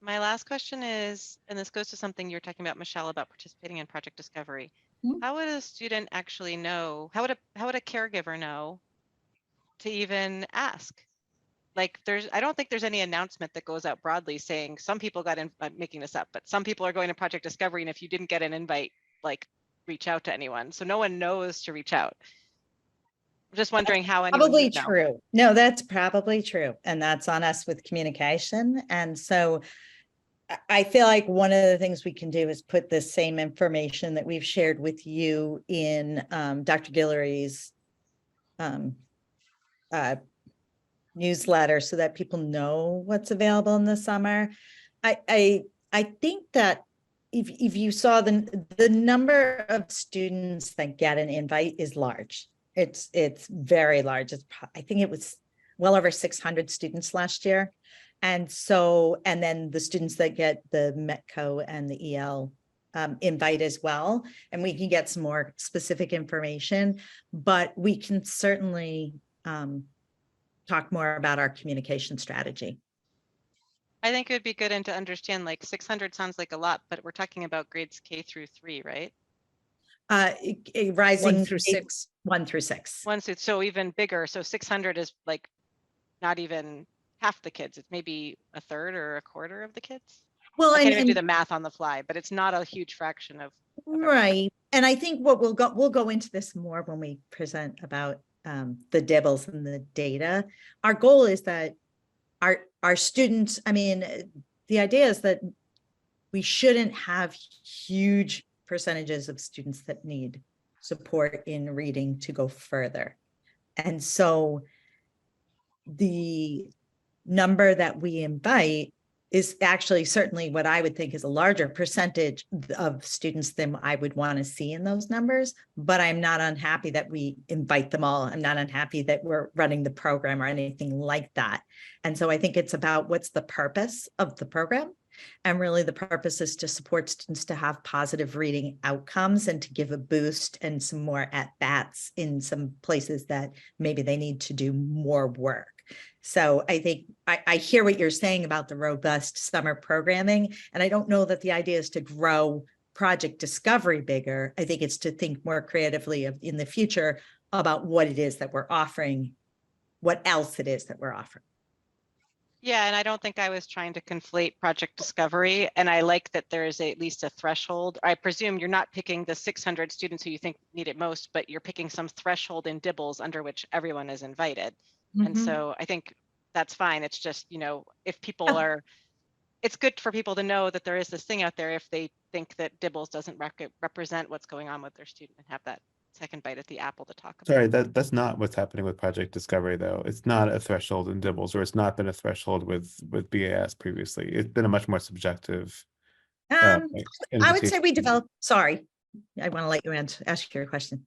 My last question is, and this goes to something you're talking about, Michelle, about participating in project discovery. How would a student actually know? How would a caregiver know to even ask? Like, I don't think there's any announcement that goes out broadly saying some people got in. I'm making this up, but some people are going to project discovery, and if you didn't get an invite, like, reach out to anyone. So no one knows to reach out. I'm just wondering how anyone
Probably
would know.
true. No, that's probably true. And that's on us with communication. And so I feel like one of the things we can do is put the same information that we've shared with you in Dr. Guillory's newsletter so that people know what's available in the summer. I think that if you saw the number of students that get an invite is large. It's very large. I think it was well over 600 students last year. And so, and then the students that get the METCO and the EL invite as well. And we can get some more specific information, but we can certainly talk more about our communication strategy.
I think it would be good and to understand, like, 600 sounds like a lot, but we're talking about grades K through 3, right?
Rising
1 through 6.
1 through 6.
So even bigger. So 600 is like not even half the kids. It's maybe a third or a quarter of the kids.
Well,
I can't even do the math on the fly, but it's not a huge fraction of
right. And I think what we'll go into this more when we present about the DIBELS and the data. Our goal is that our students, I mean, the idea is that we shouldn't have huge percentages of students that need support in reading to go further. And so the number that we invite is actually certainly what I would think is a larger percentage of students than I would want to see in those numbers, but I'm not unhappy that we invite them all. I'm not unhappy that we're running the program or anything like that. And so I think it's about what's the purpose of the program. And really the purpose is to support students to have positive reading outcomes and to give a boost and some more at-bats in some places that maybe they need to do more work. So I think I hear what you're saying about the robust summer programming, and I don't know that the idea is to grow project discovery bigger. I think it's to think more creatively in the future about what it is that we're offering, what else it is that we're offering.
Yeah, and I don't think I was trying to conflate project discovery, and I like that there is at least a threshold. I presume you're not picking the 600 students who you think need it most, but you're picking some threshold in DIBELS under which everyone is invited. And so I think that's fine. It's just, you know, if people are, it's good for people to know that there is this thing out there if they think that DIBELS doesn't represent what's going on with their student, and have that second bite at the apple to talk about.
Sorry, that's not what's happening with Project Discovery, though. It's not a threshold in DIBELS, or it's not been a threshold with BAS previously. It's been a much more subjective.
I would say we
invitation.
developed, sorry, I want to let you ask your question.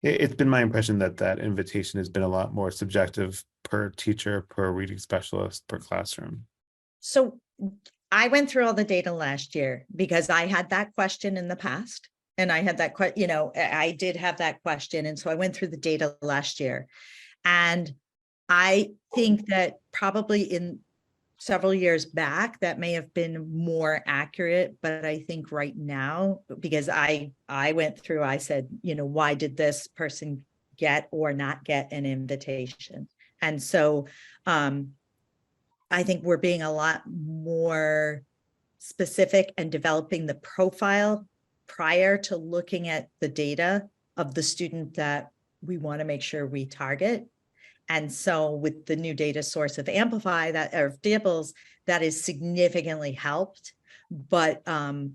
It's been my impression that that invitation has been a lot more subjective per teacher, per reading specialist, per classroom.
So I went through all the data last year because I had that question in the past. And I had that question, you know, I did have that question. And so I went through the data last year. And I think that probably in several years back, that may have been more accurate. But I think right now, because I went through, I said, you know, why did this person get or not get an invitation? And so I think we're being a lot more specific and developing the profile prior to looking at the data of the student that we want to make sure we target. And so with the new data source of Amplify that or DIBELS, that is significantly helped. But I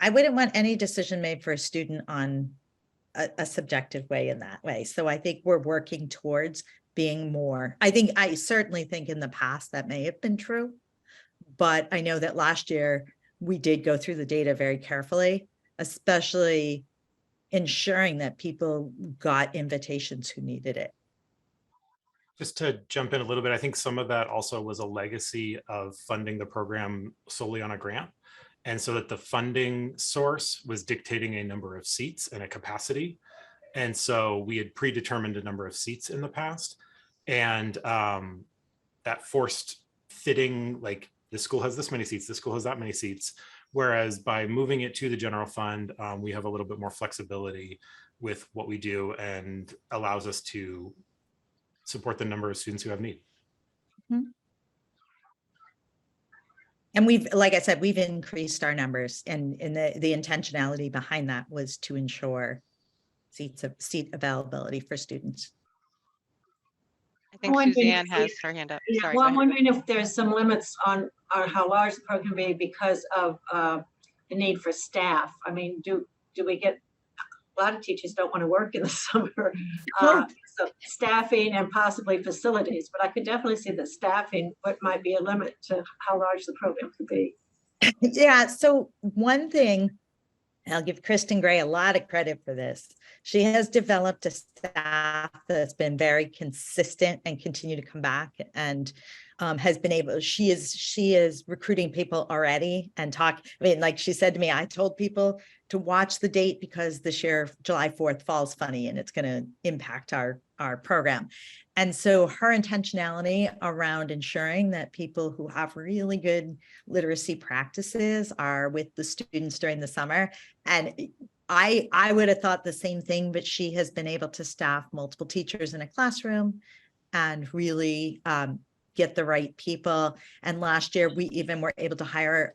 wouldn't want any decision made for a student on a subjective way in that way. So I think we're working towards being more, I certainly think in the past that may have been true, But I know that last year we did go through the data very carefully, especially ensuring that people got invitations who needed it.
Just to jump in a little bit, I think some of that also was a legacy of funding the program solely on a grant. And so that the funding source was dictating a number of seats and a capacity. And so we had predetermined a number of seats in the past. And that forced fitting, like the school has this many seats, the school has that many seats. Whereas by moving it to the general fund, we have a little bit more flexibility with what we do and allows us to support the number of students who have need.
And we've, like I said, we've increased our numbers, and the intentionality behind that was to ensure seat availability for students.
I think
wondering
Suzanne
if
has
you-
her hand up.
Yeah,
Sorry,
well,
go
I'm
ahead.
wondering if there's some limits on how large the program can be because of the need for staff. I mean, do we get, a lot of teachers don't want to work in the summer. So staffing and possibly facilities, but I could definitely see that staffing, what might be a limit to how large the program could be.
Yeah, so one thing, I'll give Kristen Gray a lot of credit for this. She has developed a staff that's been very consistent and continue to come back, and has been able, she is recruiting people already and talk. I mean, like she said to me, I told people to watch the date because this year, July 4th falls funny and it's going to impact our program. And so her intentionality around ensuring that people who have really good literacy practices are with the students during the summer. And I would have thought the same thing, but she has been able to staff multiple teachers in a classroom and really get the right people. And last year we even were able to hire,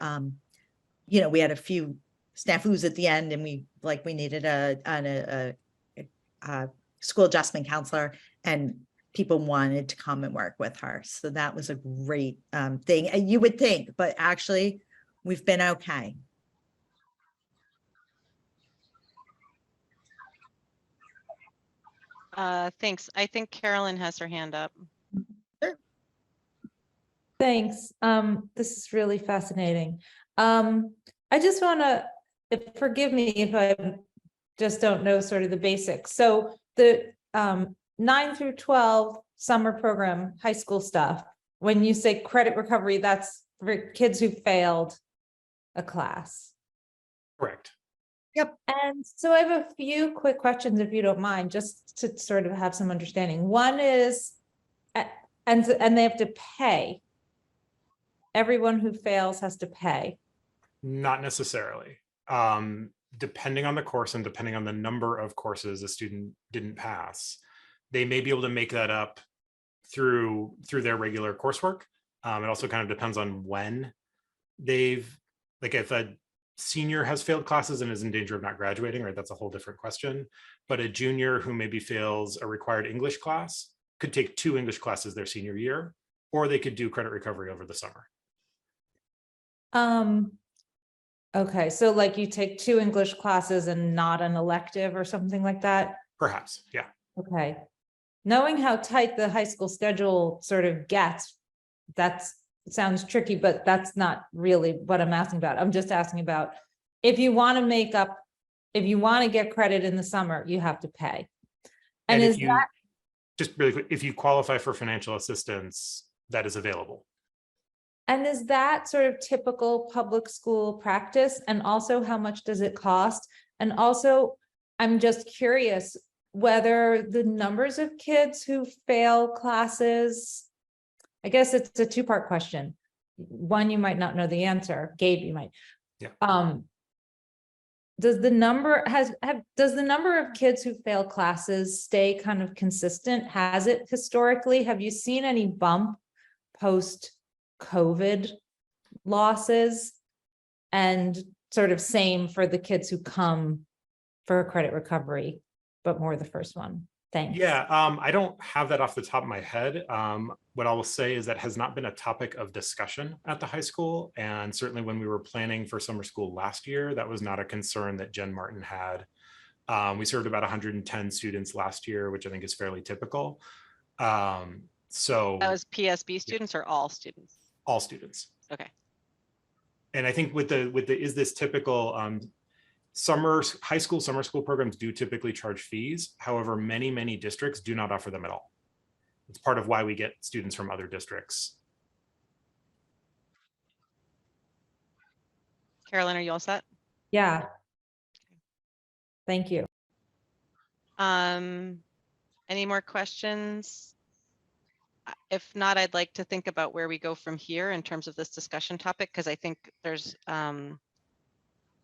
we had a few snafus at the end, and we needed a school adjustment counselor, and people wanted to come and work with her. So that was a great thing. And you would think, but actually we've been okay.
Thanks. I think Carolyn has her hand up.
Thanks. This is really fascinating. I just want to, forgive me if I just don't know sort of the basics. So the 9 through 12 summer program, high school stuff, when you say credit recovery, that's for kids who failed a class.
Correct.
Yep.
And so I have a few quick questions, if you don't mind, just to sort of have some understanding. One is, and they have to pay. Everyone who fails has to pay.
Not necessarily. Depending on the course and depending on the number of courses a student didn't pass, they may be able to make that up through their regular coursework. It also kind of depends on when if a senior has failed classes and is in danger of not graduating, right? That's a whole different question. But a junior who maybe fails a required English class could take 2 English classes their senior year, or they could do credit recovery over the summer.
Okay, so like you take 2 English classes and not an elective or something like that?
Perhaps, yeah.
Okay. Knowing how tight the high school schedule sort of gets, sounds tricky, but that's not really what I'm asking about. I'm just asking about if you want to get credit in the summer, you have to pay. And is that
just really quick, if you qualify for financial assistance, that is available.
And is that sort of typical public school practice? And also, how much does it cost? And also, I'm just curious whether the numbers of kids who fail classes, I guess it's a 2-part question. One, you might not know the answer. Gabe, you might.
Yeah.
Does the number of kids who fail classes stay kind of consistent? Has it historically? Have you seen any bump post-COVID losses? And sort of same for the kids who come for credit recovery, but more the first one. Thanks.
Yeah, I don't have that off the top of my head. What I will say is that has not been a topic of discussion at the high school. And certainly when we were planning for summer school last year, that was not a concern that Jen Martin had. We served about 110 students last year, which I think is fairly typical. So
that was PSB students or all students?
All students.
Okay.
And I think with the is this typical, high school summer school programs do typically charge fees. However, many districts do not offer them at all. It's part of why we get students from other districts.
Carolyn, are you all set?
Yeah. Thank you.
Any more questions? If not, I'd like to think about where we go from here in terms of this discussion topic, because I think there's,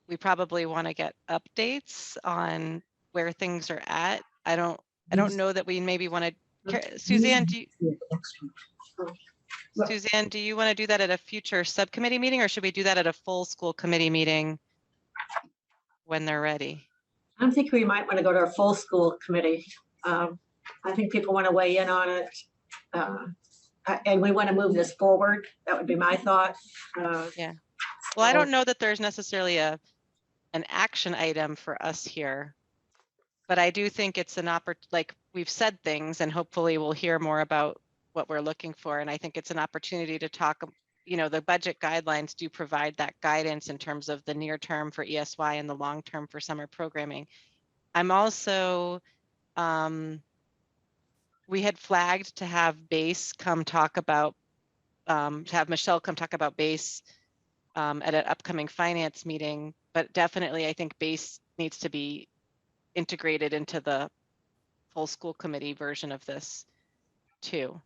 we probably want to get updates on where things are at. I don't know that we maybe want to, Suzanne, Suzanne, do you want to do that at a future subcommittee meeting, or should we do that at a full school committee meeting when they're ready?
I think we might want to go to a full school committee. I think people want to weigh in on it. And we want to move this forward. That would be my thought.
Yeah. Well, I don't know that there's necessarily an action item for us here, but I do think it's an opportunity, like we've said things, and hopefully we'll hear more about what we're looking for. And I think it's an opportunity to talk, you know, the budget guidelines do provide that guidance in terms of the near term for ESY and the long term for summer programming. I'm also, we had flagged to have BASE come talk about, to have Michelle come talk about BASE at an upcoming finance meeting, but definitely I think BASE needs to be integrated into the full school committee version of this too.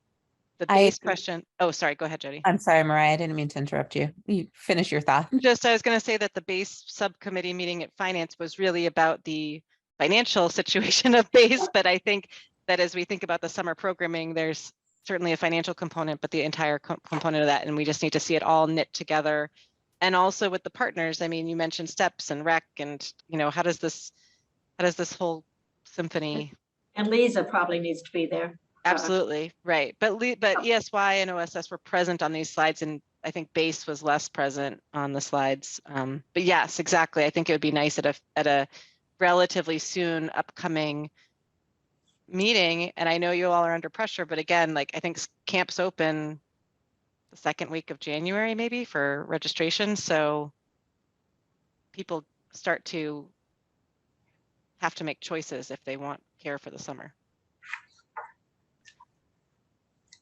The BASE question, oh, sorry, go ahead, Jody.
I'm sorry, Mariah, I didn't mean to interrupt you. You finish your thought.
Just, I was going to say that the BASE subcommittee meeting at finance was really about the financial situation of BASE, but I think that as we think about the summer programming, there's certainly a financial component, but the entire component of that, and we just need to see it all knit together. And also with the partners, I mean, you mentioned STEPS and REC, and you know, how does this whole symphony?
And Lisa probably needs to be there.
Absolutely, right. But ESY and OSS were present on these slides, and I think BASE was less present on the slides. But yes, exactly. I think it would be nice at a relatively soon upcoming meeting. And I know you all are under pressure, but again, like I think camps open the second week of January, maybe for registration. So people start to have to make choices if they want care for the summer.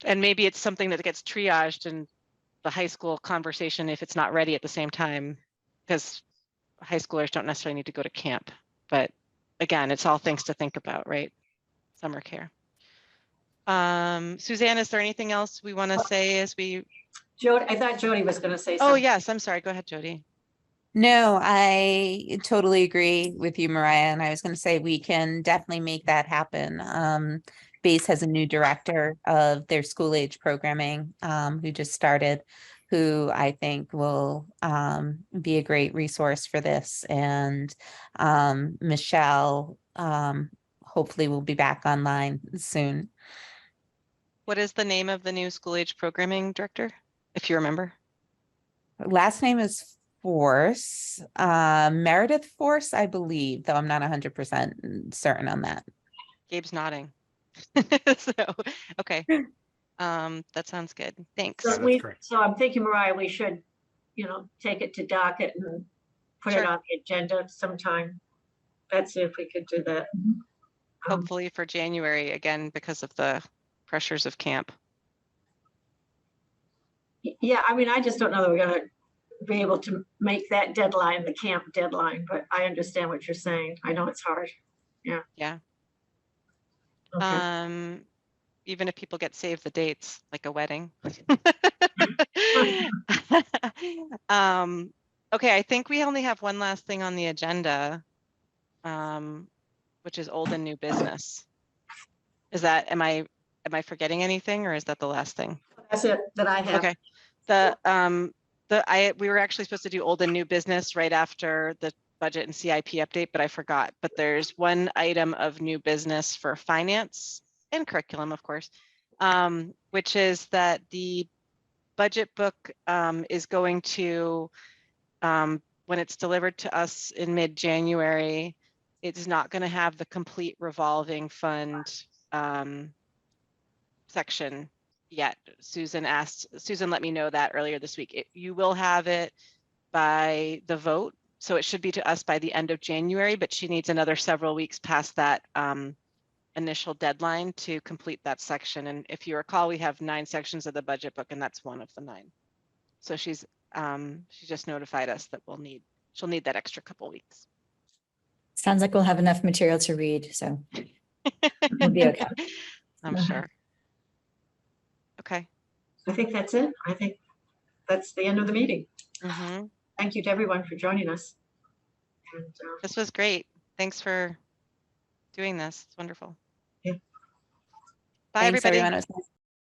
And maybe it's something that gets triaged in the high school conversation if it's not ready at the same time, because high schoolers don't necessarily need to go to camp. But again, it's all things to think about, right? Summer care. Suzanne, is there anything else we want to say as we?
Jody, I thought Jody was going to say something.
Oh, yes, I'm sorry. Go ahead, Jody.
No, I totally agree with you, Mariah. And I was going to say we can definitely make that happen. BASE has a new director of their school age programming who just started, who I think will be a great resource for this. And Michelle hopefully will be back online soon.
What is the name of the new school age programming director, if you remember?
Last name is Force, Meredith Force, I believe, though I'm not 100% certain on that.
Gabe's nodding. So, okay. That sounds good. Thanks.
So I'm thinking, Mariah, we should, you know, take it to docket and put it on the agenda sometime. Let's see if we could do that.
Hopefully for January, again, because of the pressures of camp.
Yeah, I mean, I just don't know that we're going to be able to make that deadline, the camp deadline, but I understand what you're saying. I know it's hard. Yeah.
Yeah.
Okay.
Even if people get saved the dates, like a wedding. Okay, I think we only have one last thing on the agenda, which is old and new business. Is that, am I forgetting anything, or is that the last thing?
That's it that I have.
Okay. We were actually supposed to do old and new business right after the budget and CIP update, but I forgot. But there's one item of new business for finance and curriculum, of course, which is that the budget book is going to, when it's delivered to us in mid-January, it's not going to have the complete revolving fund section yet. Susan let me know that earlier this week. You will have it by the vote. So it should be to us by the end of January, but she needs another several weeks past that initial deadline to complete that section. And if you recall, we have 9 sections of the budget book, and that's one of the 9. So she just notified us that she'll need that extra couple weeks.
Sounds like we'll have enough material to read, so we'll be okay.
I'm sure. Okay.
I think that's it. I think that's the end of the meeting.
Mhm.
Thank you to everyone for joining us. And,
This was great. Thanks for doing this. It's wonderful.
Yeah.
Bye,
Thanks,
everybody.
everyone. It was nice